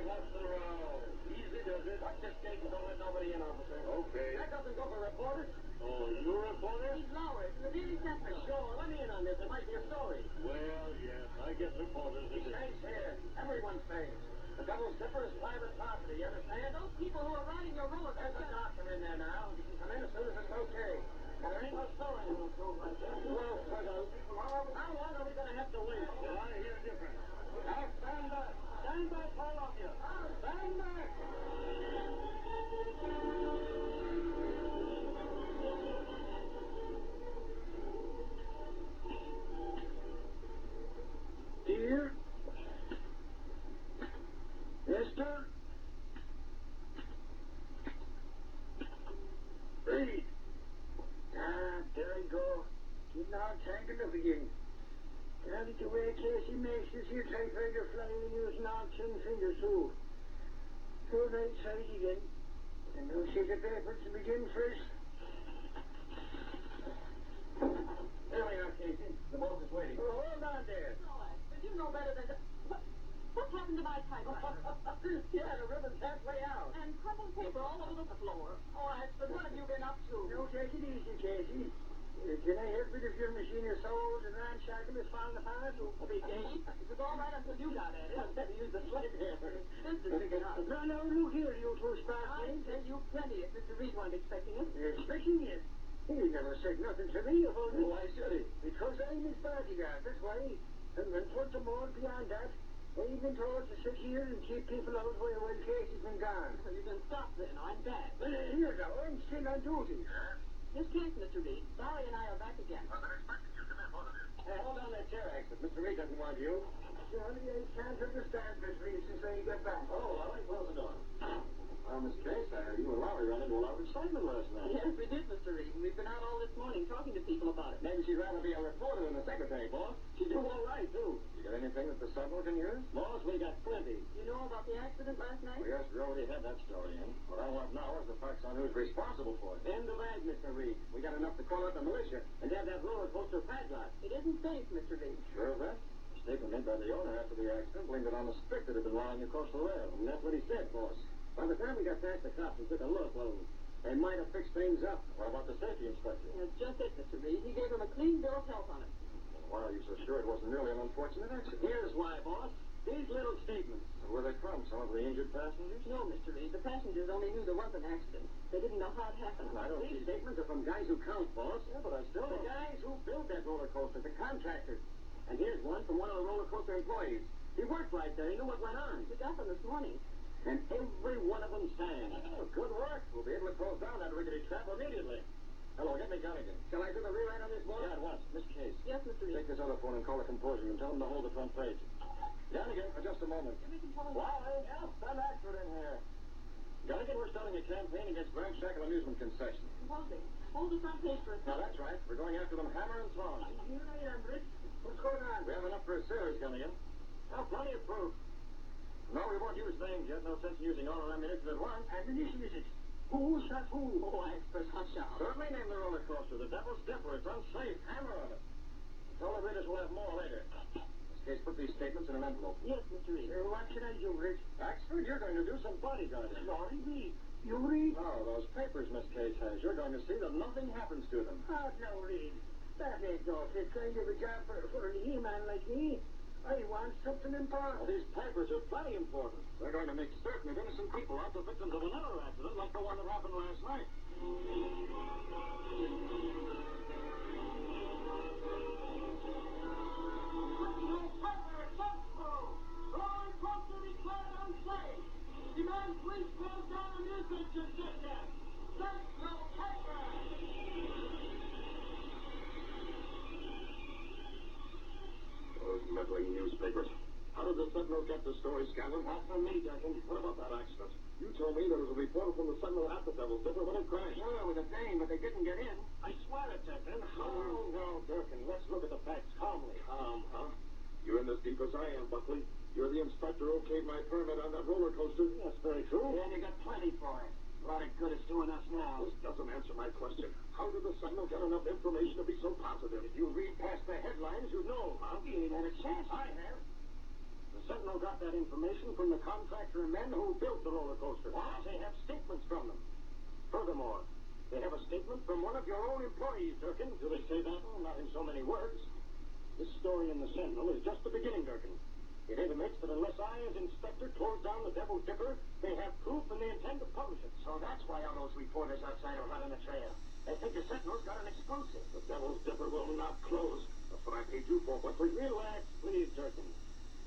Speaker 4: What's the row? Easy does it. Watch this gate and don't let nobody in, officer. Okay. That doesn't go for reporters. Oh, you're a reporter?
Speaker 9: He's Lowry from the Daily Sentinel.
Speaker 4: Sure, let me in on this. It might be a story.
Speaker 5: Well, yes, I guess reporters
Speaker 4: He stays here. Everyone stays. The devil's Zipper is private property, you understand?
Speaker 9: Those people who are riding your roller
Speaker 4: There's a
Speaker 9: coaster.
Speaker 4: doctor in there now. You can come in as soon as it's okay. And there ain't no story in the room like that. Well, how long are we going to have to wait?
Speaker 5: Well, I hear different.
Speaker 4: Now, stand back. Stand back, all of you. Stand back.
Speaker 3: Dear? Esther? Reed? There I go. Getting all tangled up again. Can't it the way Casey makes this here typewriter flying and using all 10 fingers too. Go right side again. And no sheet of paper to begin first.
Speaker 4: Here we are, Casey. The boat is waiting.
Speaker 3: Oh, hold on there.
Speaker 9: But you know better than to... What happened to my typewriter?
Speaker 4: Yeah, the ribbon's halfway out.
Speaker 9: And crumpled paper all over the floor. All right, but what have you been up to?
Speaker 3: No, take it easy, Casey. Can I help it if your machine is so old and ramshackle is falling apart?
Speaker 9: A big game. It was all right until you got at it.
Speaker 4: I had to use the slave hammer.
Speaker 9: This is big enough.
Speaker 3: No, look here, you two
Speaker 9: I'll
Speaker 3: sparklings.
Speaker 9: tell you plenty if Mr. Reed wasn't expecting it.
Speaker 3: Expecting it? He never said nothing to me about it.
Speaker 4: Why should he?
Speaker 3: Because I'm his bodyguard, that's why. And furthermore, beyond that, I've been told to sit here and keep people out while Casey's been gone.
Speaker 9: So you can stop then. I'm back.
Speaker 3: Well, here now, I'm still on duty.
Speaker 9: This case, Mr. Reed. Barry and I are back again.
Speaker 4: Hey, hold on that chair, exit. Mr. Reed doesn't want you.
Speaker 3: Surely I can't understand this Reed since I got back.
Speaker 4: Oh, all right, close the door. Well, Miss Case, you and Lowry ran into a lot of excitement last night.
Speaker 9: Yes, we did, Mr. Reed. We've been out all this morning talking to people about it.
Speaker 4: Maybe she'd rather be a reporter than a secretary, boss. She'd do all right, too. You got anything that the Sentinel can use? Boss, we got plenty.
Speaker 9: You know about the accident last night?
Speaker 4: Well, yes, we already had that story in. What I want now is the facts on who's responsible for it. End of that, Mr. Reed. We got enough to call out the militia and have that roller coaster padlock.
Speaker 9: It isn't safe, Mr. Reed.
Speaker 4: Sure of that? A statement made by the owner after the accident blamed it on the stick that had been lying across the rail. And that's what he said, boss. By the time we got past the cops and took a look, well, they might have fixed things up. What about the safety inspector?
Speaker 9: That's just it, Mr. Reed. He gave him a clean bill of health on it.
Speaker 4: Why are you so sure it wasn't really an unfortunate accident? Here's why, boss. These little statements. Where they from? Some of the injured passengers?
Speaker 9: No, Mr. Reed. The passengers only knew there was an accident. They didn't know how it happened.
Speaker 4: I don't. These statements are from guys who count, boss. Yeah, but I still... The guys who built that roller coaster, the contractors.
Speaker 3: And here's one from one of the roller coaster employees. He worked right there. He knew what went on.
Speaker 9: We got them this morning.
Speaker 3: And every one of them sang. Oh, good work. We'll be able to close down that rickety trap immediately. Hello, get me Gunnigan. Shall I do the rewrite on this board? Yeah, at once. Miss Case.
Speaker 9: Yes, Mr. Reed.
Speaker 3: Take this other phone and call the composer and tell him to hold the front page. Gunnigan, for just a moment. Why? Yes, I'm expert in here. Gunnigan, we're starting a campaign against Grand Shackle amusement concessions.
Speaker 9: Composing. Hold the front page for a
Speaker 3: Now,
Speaker 9: second.
Speaker 3: that's right. We're going after them hammer and tongs.
Speaker 9: Here I am, Rich. What's going on?
Speaker 3: We have enough for a series, Gunnigan. Now, plenty of proof. No, we won't use names yet. No sense in using all our ammunition at once.
Speaker 9: Ammunition is it? Who shot who? Oh, expert, hush up.
Speaker 3: Certainly name the roller coaster. The Devil's Dipper. It's unsafe. Hammer on it. Tell the readers we'll have more later. Miss Case, put these statements in an envelope.
Speaker 9: Yes, Mr. Reed.
Speaker 3: What should I do, Rich? Axford, you're going to do some bodyguarding.
Speaker 9: Sorry, Reed. You read?
Speaker 3: No, those papers Miss Case has. You're going to see that nothing happens to them.
Speaker 9: Oh, no, Reed. That ain't no fit kind of a job for a he-man like me. I want something
Speaker 3: Well,
Speaker 9: important.
Speaker 3: these papers are plenty important. They're going to make certain that innocent people aren't the victims of another accident like the one that happened last night.
Speaker 7: Demand police close down amusement concession. There's no paper.
Speaker 5: Those meddling newspapers. How did the Sentinel get the story, Scanlon?
Speaker 3: Not from me, Durkin.
Speaker 5: What about that accident? You told me there was a reporter from the Sentinel at the Devil's Dipper when it crashed.
Speaker 3: Sure, with a plane, but they didn't get in. I swear it, Durkin.
Speaker 5: Oh, no, Durkin. Let's look at the facts calmly. Huh? You're in this deep as I am, Buckley. You're the inspector who okayed my permit on that roller coaster.
Speaker 3: That's very true. And you got plenty for it. A lot of good it's doing us now.
Speaker 5: This doesn't answer my question. How did the Sentinel get enough information to be so positive?
Speaker 3: If you read past the headlines, you'd know.
Speaker 5: Huh?
Speaker 3: You ain't had a chance. I have. The Sentinel got that information from the contractor and men who built the roller coaster.
Speaker 5: What?
Speaker 3: They have statements from them. Furthermore, they have a statement from one of your own employees, Durkin.
Speaker 5: Do they say that?
Speaker 3: Oh, not in so many words. This story in the Sentinel is just the beginning, Durkin. It intimates that unless I, as inspector, close down the Devil's Dipper, they have proof and they intend to publish it. So that's why all those reporters outside are running the trail. They think the Sentinel's got an exclusive.
Speaker 5: The Devil's Dipper will not close. That's what I paid you for, Buckley.
Speaker 3: Relax, please, Durkin.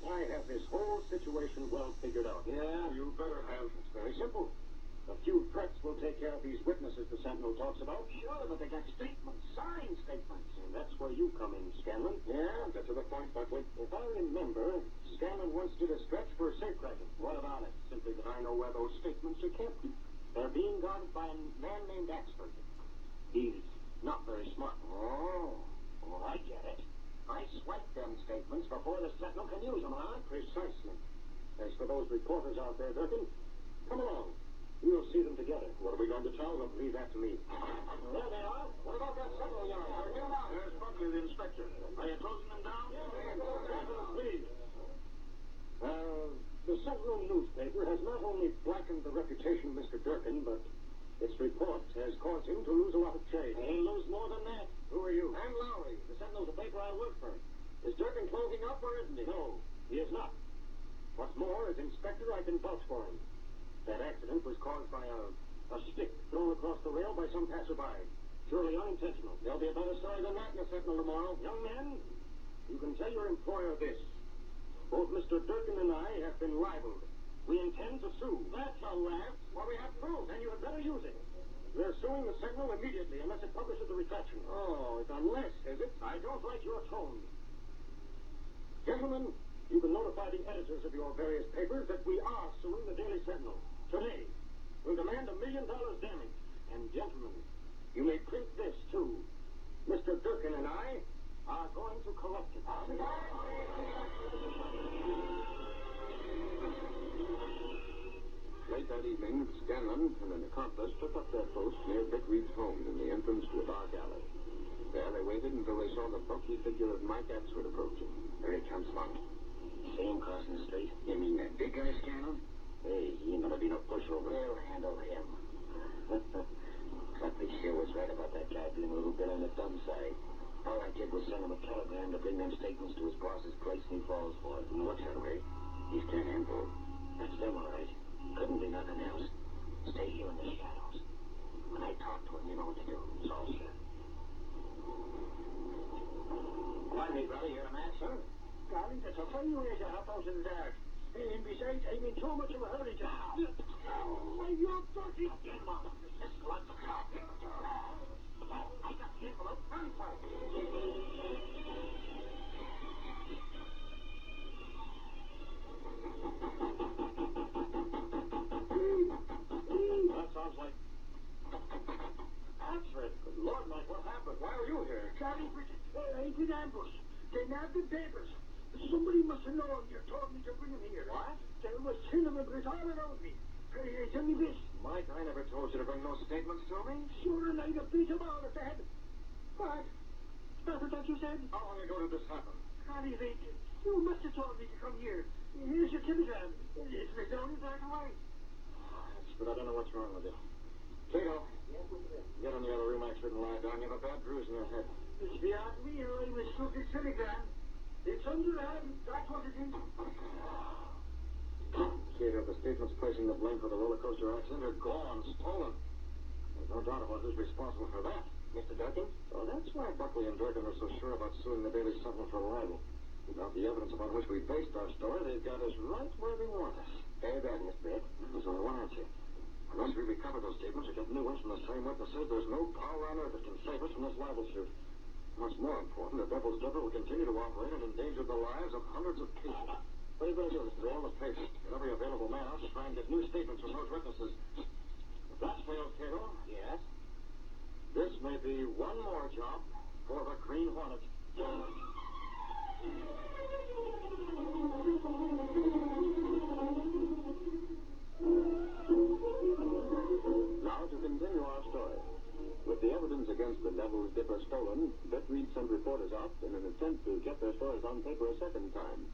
Speaker 3: I have this whole situation well figured out.
Speaker 5: Yeah, you better have.
Speaker 3: It's very simple. A few threats will take care of these witnesses the Sentinel talks about. Sure, but they got statements, signed statements. And that's where you come in, Scanlon.
Speaker 5: Yeah, get to the point, Buckley.
Speaker 3: If I remember, Scanlon once did a stretch for a safecracking. What about it? Simply that I know where those statements are kept. They're being guarded by a man named Axford. He's not very smart. Oh, I get it. I swiped them statements before the Sentinel can use them, huh? Precisely. As for those reporters out there, Durkin, come along. We'll see them together.
Speaker 5: What are we going to tell them?
Speaker 3: Leave that to me. There they are. What about that Sentinel yard? Get them out.
Speaker 5: There's Buckley, the inspector. Are you closing them down?
Speaker 3: Please. The Sentinel newspaper has not only blackened the reputation of Mr. Durkin, but its report has caused him to lose a lot of trade. He'll lose more than that. Who are you? I'm Lowry. The Sentinel's a paper I work for. Is Durkin closing up or isn't he? No, he is not. What's more, as inspector, I can vouch for him. That accident was caused by a stick thrown across the rail by some passerby. Surely unintentional. There'll be a better story than that in the Sentinel tomorrow. Young men, you can tell your employer this. Both Mr. Durkin and I have been libeled. We intend to sue. That's a laugh. Well, we have proof, and you had better use it. We're suing the Sentinel immediately unless it publishes a retraction. Oh, it's unless, is it? I don't like your tone. Gentlemen, you can notify the editors of your various papers that we are suing the Daily Sentinel. Today, we'll demand $1 million damage. And gentlemen, you may print this, too. Mr. Durkin and I are going to collect it.
Speaker 2: Late that evening, Scanlon and an accomplice took up their post near Vic Reed's home in the entrance to a dark alley. There they waited until they saw the bulky figure of Mike Axford approaching.
Speaker 3: Here he comes, Monk. See him crossing the street? You mean that big guy, Scanlon? Hey, he ain't gonna be no pushover. We'll handle him. Buckley sure was right about that guy being a little bit on the dumb side. All I did was send him a telegram to bring them statements to his boss's place, and he falls for it. Looks that way. He's can't handle. That's them, all right. Couldn't be nothing else. Stay here in the shadows. When I talk to him, you know what to do. It's all set. Pardon me, brother. You're a match? sir. Golly, that's a funny way to hop out in the dark. And besides, I'm in too much of a hurry to hop. Why, you dirty demon! Just like the cop. I got people up gunfire.
Speaker 4: That sounds like... Alfred, good Lord, Mike, what happened? Why are you here?
Speaker 3: Golly, I did ambush. They nabbed the papers. Somebody must have known you told me to bring him here.
Speaker 4: What?
Speaker 3: There was 10 of them all around me. Tell me this.
Speaker 4: Mike, I never told you to bring no statements to me.
Speaker 3: Sure, and I'd have beat them all if they had. What? That's what you said?
Speaker 4: How long ago did this happen?
Speaker 3: Golly, you must have told me to come here. Here's your telegram. It's the only black and white.
Speaker 4: That's good. I don't know what's wrong with you. Kato, get in the other room, Expert, and lie down. You have a bad bruise in your head.
Speaker 3: It's beyond me. I was took this telegram. It's underhand. That's what it is.
Speaker 4: Kato, the statements placing the blame for the roller coaster accident are gone, stolen. There's no doubt about who's responsible for that. Mr. Durkin? Oh, that's why Buckley and Durkin are so sure about suing the Daily Sentinel for libel. Without the evidence upon which we based our story, they've got us right where they want us. Very bad, Mr. Brett. There's only one answer. Unless we recover those statements or get new ones from the same witnesses, there's no power on earth that can save us from this libel suit. What's more important, the Devil's Dipper will continue to operate and endanger the lives of hundreds of people. What are you going to do? Throw all the papers. Get every available man out to try and get new statements from those witnesses. If that fails, Kato. Yes? This may be one more job for the Green Hornet.
Speaker 2: Now to continue our story. With the evidence against the Devil's Dipper stolen, Bette Reed sent reporters out in an attempt to get their stories on paper a second time.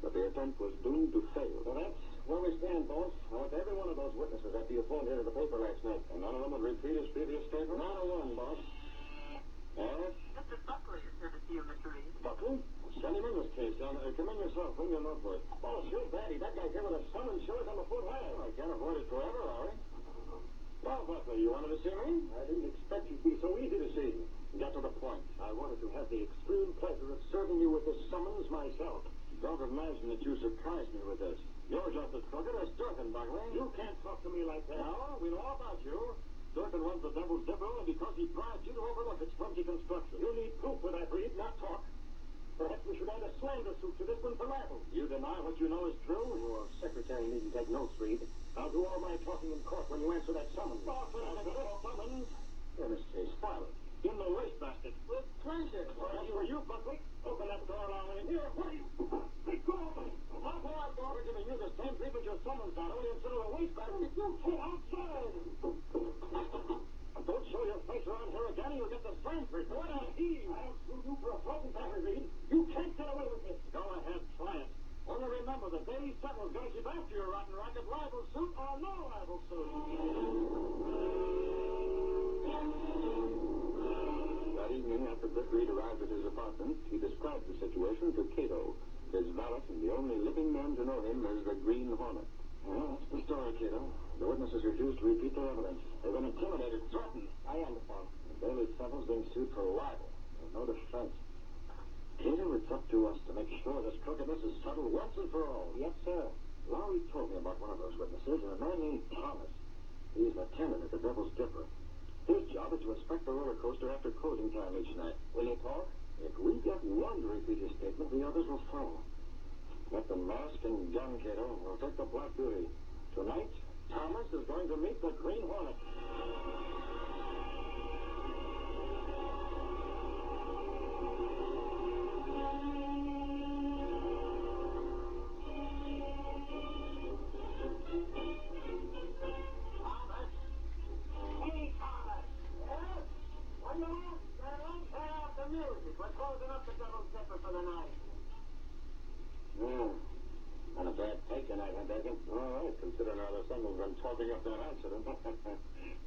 Speaker 2: But the attempt was doomed to fail.
Speaker 4: So that's where we stand, boss. I went to every one of those witnesses after you phoned into the paper last night.
Speaker 2: And none of them would repeat his previous statement?
Speaker 4: Not a one, boss. Yes?
Speaker 9: Mr. Buckley is here to see you, Mr. Reed.
Speaker 4: Buckley? Send him in this case, son. Come in yourself. Bring your notebook. Oh, sure, Daddy. That guy's here with a summons sure as I'm a foot high. I can't avoid it forever, Larry. Well, Buckley, you wanted to see me? I didn't expect you'd be so easy to see. Get to the point. I wanted to have the extreme pleasure of serving you with this summons myself. Don't imagine that you surprised me with this. You're just as crooked as Durkin, Buckley. You can't talk to me like that. No, we know all about you. Durkin runs the Devil's Dipper only because he bribed you to overlook its clumsy construction. You need proof for that, Reed, not talk. Perhaps we should add a slander suit to this one for libel. You deny what you know is true? Your secretary needn't take notes, Reed. I'll do all my talking in court when you answer that summons. Summons? In this case, file it. In the wastebasket. With pleasure. That's for you, Buckley. Open that door, Larry. Here, what are you? Let go of me. How can I go over giving you the same treatment your summons got, only instead of a wastebasket? You get outside. Don't show your face around here again, you'll get the same treatment. What a heave. I'll sue you for a floating battery, Reed. You can't get away with this. Go ahead, try it. Only remember, the Daily Sentinel's going to keep after your rotten racket, libel suit or no libel suit.
Speaker 2: That evening, after Bette Reed arrived at his apartment, he described the situation to Kato, his valet and the only living man to know him as the Green Hornet.
Speaker 4: Well, that's the story, Kato. The witnesses refused to repeat their evidence. They've been intimidated, threatened. I understand. The Daily Sentinel's being sued for libel. There's no defense. Kato, it's up to us to make sure this crookedness is settled once and for all. Yes, sir. Lowry told me about one of those witnesses, a man named Thomas. He's a tenant at the Devil's Dipper. His job is to inspect the roller coaster after closing time each night. Will he talk? If we get one to repeat his statement, the others will follow. Get the mask and gun, Kato. We'll take the black beauty. Tonight, Thomas is going to meet the Green Hornet.
Speaker 3: We're closing up the Devil's Dipper for the night.
Speaker 4: Not a bad take tonight, huh, Durkin? All right, considering how the Sentinel's been talking up that accident.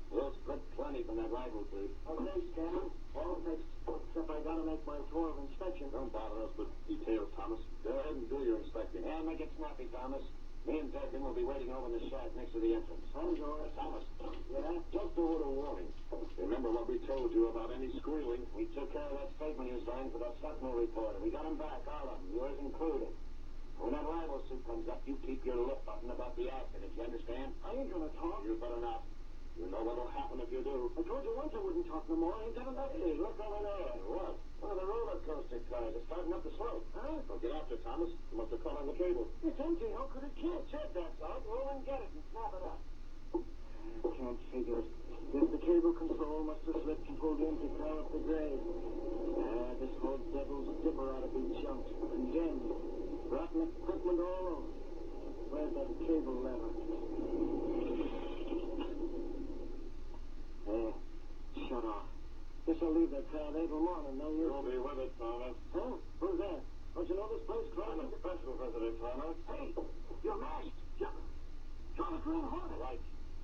Speaker 4: We'll split plenty from that libel suit.
Speaker 3: Okay, Scanlon. All fixed. Except I gotta make my tour of inspection.
Speaker 4: Don't bother us with details, Thomas. Go ahead and do your inspecting.
Speaker 3: Yeah, make it snappy, Thomas.
Speaker 4: Me and Durkin will be waiting over in the shack next to the entrance.
Speaker 3: I'm going.
Speaker 4: Thomas.
Speaker 3: Yeah?
Speaker 4: Just a word of warning. Remember what we told you about any squealing?
Speaker 3: We took care of that statement when you signed for that Sentinel report. We got them back, all of them, yours included. When that libel suit comes up, you keep your lip button about the accident, you understand? I ain't gonna talk. You better not. You know what'll happen if you do. I told you once I wouldn't talk no more. I ain't got enough. Hey, look over there. What? One of the roller coaster cars is starting up the slope. Huh? Well, get after Thomas. You must have caught on the cable. It's empty. How could it catch? Check that out. Roll and get it and snap it up. Can't figure it. Guess the cable control must have slipped and pulled the empty car up the grade. This whole devil's dipper ought to be junked, condemned. Rotten equipment all over. Where's that cable lever? Shut off. Guess I'll leave that car there till morning. No use.
Speaker 5: You'll be with it, Thomas.
Speaker 3: Huh? Who's that? Don't you know this place closed?
Speaker 5: I'm a special visitor, Thomas.
Speaker 3: Hey, you're masked. You're the Green Hornet.
Speaker 5: Right.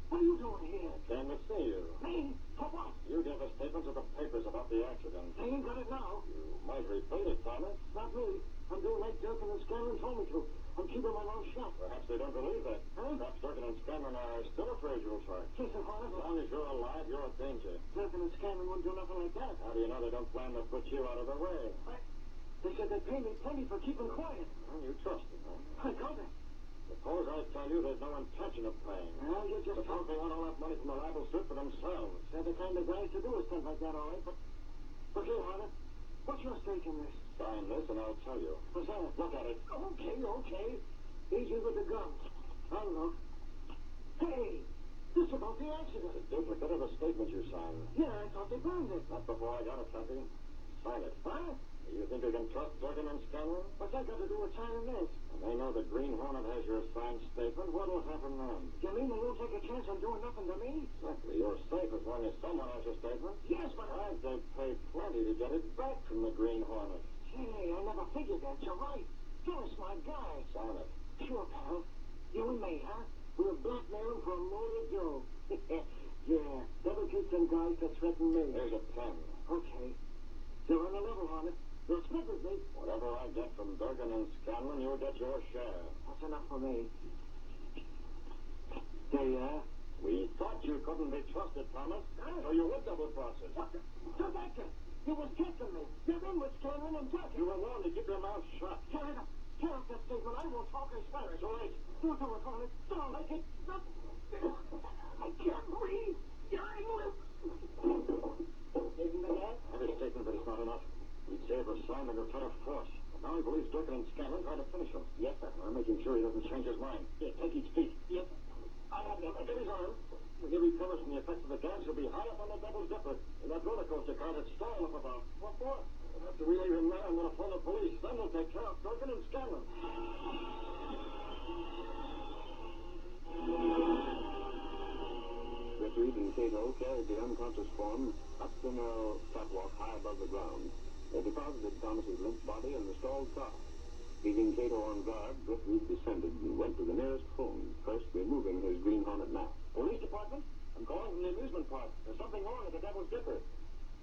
Speaker 3: What are you doing here?
Speaker 5: Came to see you.
Speaker 3: Me? For what?
Speaker 5: You gave a statement to the papers about the accident.
Speaker 3: They ain't got it now.
Speaker 5: You might repeat it, Thomas.
Speaker 3: Not me. I'm doing like Durkin and Scanlon told me to. I'm keeping my mouth shut.
Speaker 5: Perhaps they don't believe that.
Speaker 3: Huh?
Speaker 5: Perhaps Durkin and Scanlon are still afraid you'll try.
Speaker 3: Listen, Hornet.
Speaker 5: As long as you're alive, you're a danger.
Speaker 3: Durkin and Scanlon wouldn't do nothing like that.
Speaker 5: How do you know they don't plan to put you out of the way?
Speaker 3: They said they'd pay me plenty for keeping quiet.
Speaker 5: Well, you trust them, huh?
Speaker 3: I got it.
Speaker 5: Suppose I tell you there's no intention of paying.
Speaker 3: Well, you just...
Speaker 5: Suppose they want all that money from the libel suit for themselves.
Speaker 3: They're the kind of guys to do a stunt like that, all right, but... Look here, Hornet. What's your stake in this?
Speaker 5: Sign this and I'll tell you.
Speaker 3: What's that?
Speaker 5: Look at it.
Speaker 3: Okay. Easy with the gun. I'll look. Hey! This about the accident.
Speaker 5: It's a duplicate of the statement you signed.
Speaker 3: Yeah, I thought they burned it.
Speaker 5: Not before I got a copy. Sign it.
Speaker 3: Huh?
Speaker 5: You think you can trust Durkin and Scanlon?
Speaker 3: What's that got to do with signing this?
Speaker 5: And they know the Green Hornet has your signed statement. What'll happen then?
Speaker 3: You mean they won't take a chance on doing nothing to me?
Speaker 5: Exactly. You're safe as long as someone has your statement.
Speaker 3: Yes, but
Speaker 5: They'd pay plenty to get it back from the Green Hornet.
Speaker 3: Hey, I never figured that. You're right. You're a smart guy.
Speaker 5: Sign it.
Speaker 3: Sure, pal. You and me, huh? We're blackmailing for a load of dough. Yeah, that'll keep them guys that threaten me.
Speaker 5: Here's a pen.
Speaker 3: Okay. You're on the level, Hornet. You're split with me.
Speaker 5: Whatever I get from Durkin and Scanlon, you'll get your share.
Speaker 3: That's enough for me. There you are.
Speaker 5: We thought you couldn't be trusted, Thomas. So you would double-cross us.
Speaker 3: What the? So that's it. You was testing me. You're in with Scanlon and Durkin.
Speaker 5: You were warned to keep your mouth shut.
Speaker 3: Tear up that statement. I won't talk or swear it.
Speaker 5: Too late.
Speaker 3: Don't do it, Hornet. Don't make it. I can't breathe. I'm Taking the gas?
Speaker 5: I have a statement, but it's not enough. He'd say it was signed under threat of force. Now he believes Durkin and Scanlon tried to finish him.
Speaker 3: Yes, sir.
Speaker 5: I'm making sure he doesn't change his mind. Here, take each piece.
Speaker 3: Yes. I have that.
Speaker 5: Get his arm. When he recovers from the effects of the gas, he'll be high up on the double dipper in that roller coaster car that's stalling up about.
Speaker 3: What for?
Speaker 5: After we leave him there, I'm going to phone the police. Then they'll take care of Durkin and Scanlon.
Speaker 2: Reed and Kato carried the unconscious form up the narrow catwalk high above the ground. They deposited Thomas's limp body in the stalled car. Leaving Kato on guard, Reed descended and went to the nearest phone, first removing his Green Hornet map.
Speaker 5: Police department? I'm calling from the amusement park. There's something wrong at the Devil's Dipper.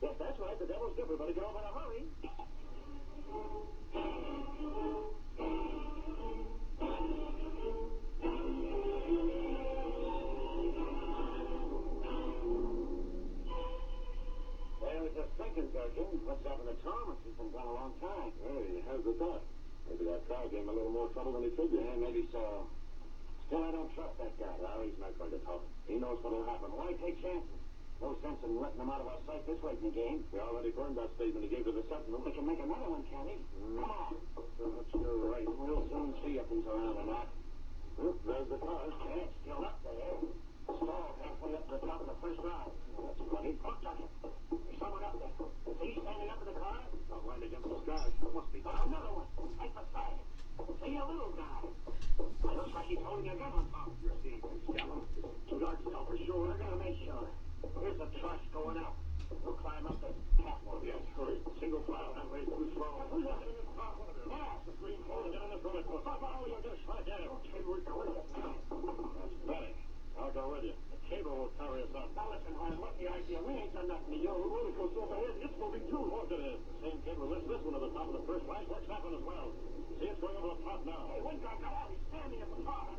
Speaker 5: Yes, that's right, the Devil's Dipper. Better get over in a hurry. There's a second, Durkin. What's happened to Thomas? He's been gone a long time.
Speaker 2: Hey, how's the thought? Maybe that car gave him a little more trouble than he figured.
Speaker 5: Yeah, maybe so. Still, I don't trust that guy.
Speaker 2: Well, he's not going to talk.
Speaker 5: He knows what'll happen. Why take chances? No sense in letting him out of our sight this late in the game.
Speaker 2: We already burned that statement he gave to the Sentinel.
Speaker 5: They can make another one, can't he? Come on.
Speaker 2: Perhaps you're right.
Speaker 5: We'll soon see if he's around or not.
Speaker 2: Well, there's the car.
Speaker 5: Yeah, it's still up there. Stalled halfway up to the top of the first ride.
Speaker 2: That's funny.
Speaker 5: Look, Durkin. There's someone up there. Is he standing up in the car?
Speaker 2: Outlined against the sky. Must be.
Speaker 5: Another one. Right beside him. See, a little guy. It looks like he's holding a gun on top.
Speaker 2: You're seeing things, Scanlon. Too dark to tell for sure.
Speaker 5: We're going to make sure. Here's the truss going up. We'll climb up the catwalk.
Speaker 2: Yes, hurry. Single file. That way's too slow.
Speaker 5: Who's that in this car? Yeah, it's the Green Hornet.
Speaker 2: Get in this roller coaster.
Speaker 5: Stop all you're just trying to get it. Okay, we're going now.
Speaker 2: That's better. I'll go with you. The cable will carry us up.
Speaker 5: Now listen, Hornet, what's the idea? We ain't done nothing to you. The roller coaster over here, it's moving too.
Speaker 2: Of course it is. The same cable lifts this one to the top of the first rise. Let's happen as well. See, it's going over the top now.
Speaker 5: Hey, one guy got out. He's standing at the top.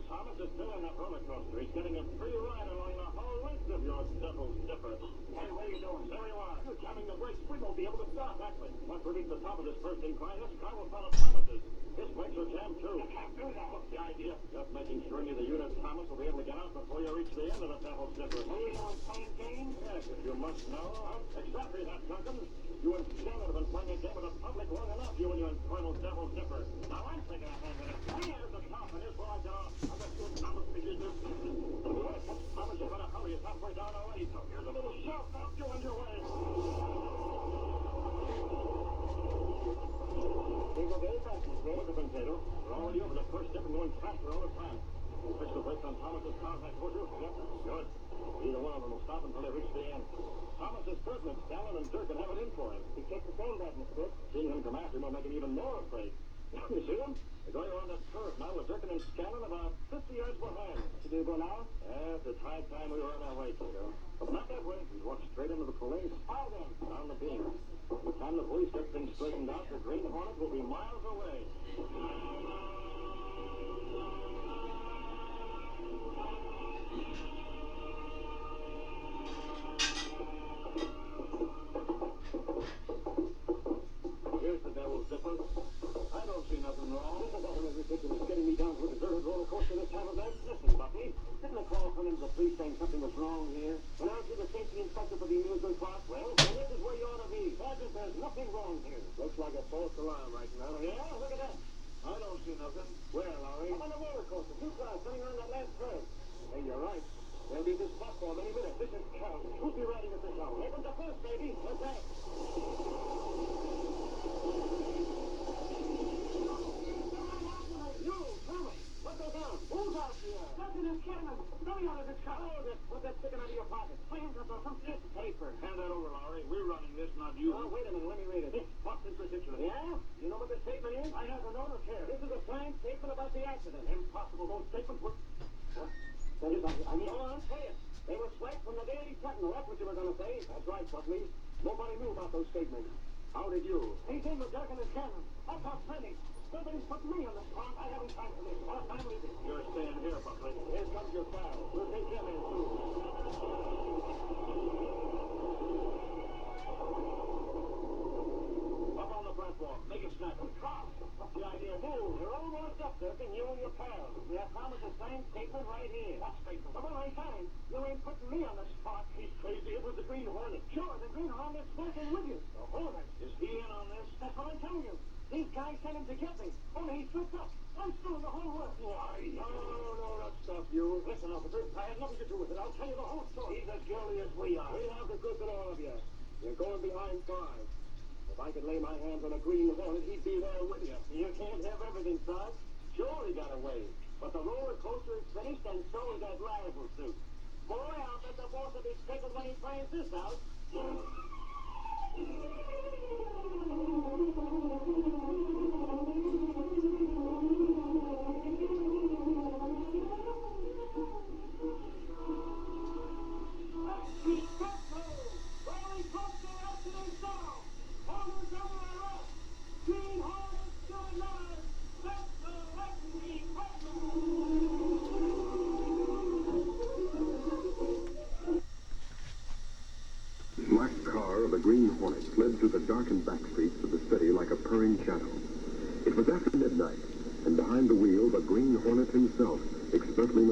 Speaker 2: Thomas is still in that roller coaster. He's getting a free ride along the whole length of your Devil's Dipper.
Speaker 5: Hey, what are you doing?
Speaker 2: There you are. You're jamming the brakes. We won't be able to stop, actually.
Speaker 3: Once we reach the top of this first incline, this car will follow Thomas's. His brakes are jammed, too. I can't do that. What's the idea? Just making sure neither you nor Thomas will be able to get out before you reach the end of the Devil's Zipper. Are you on playing games? Yes, if you must know. Exactly that, Duncan. You and Shannon have been playing a game with the public long enough, you and your infernal Devil's Zipper. Now I'm taking a hand in it. Here's the top, and here's where I get off. I've got you and Thomas begin this. If you want to catch Thomas, you better hurry. It's halfway down already. So here's a little shove. Now you on your way. Things are very fast, Mr. Look at them, Kato. We're already over the first dip and going faster all the time. You fix the brakes on Thomas's car, I told you? Yep, good. Neither one of them will stop until they reach the end. Thomas is certain that Stalin and Dirk can have it in for him. He takes the same back, Mr. Dick. Seeing him come after him will make him even more afraid. You see them? They're going around that curve now with Dirk and Stalin about 50 yards behind. Should we go now? Yes, it's high time we were on our way, Kato. But not that way. We walk straight into the police. How then? Down the beam. By the time the police get things straightened out, the Green Hornet will be miles away. Here's the Devil's Zipper. I don't see nothing wrong. This is nothing ridiculous getting me down to a deserted roller coaster this time of night. Listen, Bucky, didn't a call come into the police saying something was wrong here? When aren't you the safety inspector for the amusement park? Well, this is where you ought to be. Sergeant, there's nothing wrong here. Looks like a false alarm right now. Yeah, look at that. I don't see nothing. Where, Larry? I'm on the roller coaster. Two cars coming around that last curve. Hey, you're right. There'll be this platform any minute. This is Carol. Who'll be riding at this hour? Open the first, baby. What's that? You, Tommy. What goes on? Who's out here? Lieutenant Shannon. Let me out of this car. What's that sticking out of your pocket? Plans up or some paper. Hand that over, Larry. We're running this, not you. Oh, wait a minute. Let me read it. This box is ridiculous. Yeah? You know what the statement is? I haven't known or care. This is a signed statement about the accident. Impossible. Those statements were... What? That is, I mean, go on, say it. They were swiped from the Daily Sentinel. That's what you were going to say. That's right, Buckley. Nobody knew about those statements. How did you? He's in with Dirk and his cannon. That's how plenty. Nobody's put me on the spot. I haven't time for this. I'm leaving. You're staying here, Buckley. Here comes your pal. We'll take him in, too. Up on the platform. Make it snap. Drop. What's the idea? Move. You're almost up, Dirk, and you and your pal. We have Thomas' signed statement right here. What statement? The one I signed. You ain't putting me on the spot. He's crazy. It was the Green Hornet. Sure, the Green Hornet's working with you. The Hornet? Is he in on this? That's what I'm telling you. These guys sent him to get me. Only he slipped up. I'm still in the whole work. Why? No, not stuff, you. Listen, officer. I had nothing to do with it. I'll tell you the whole story. He's as guilty as we are. We have the goods on all of you. You're going behind bars. If I could lay my hands on a Green Hornet, he'd be there with you. You can't have everything, Sarge. Sure, he got away. But the roller coaster is finished, and so is that rifle suit. Boy, I'll bet the boss will be tickled when he finds this out.
Speaker 2: Black car of the Green Hornet slid through the darkened back streets of the city like a purring shadow. It was after midnight, and behind the wheel, the Green Hornet himself, expertly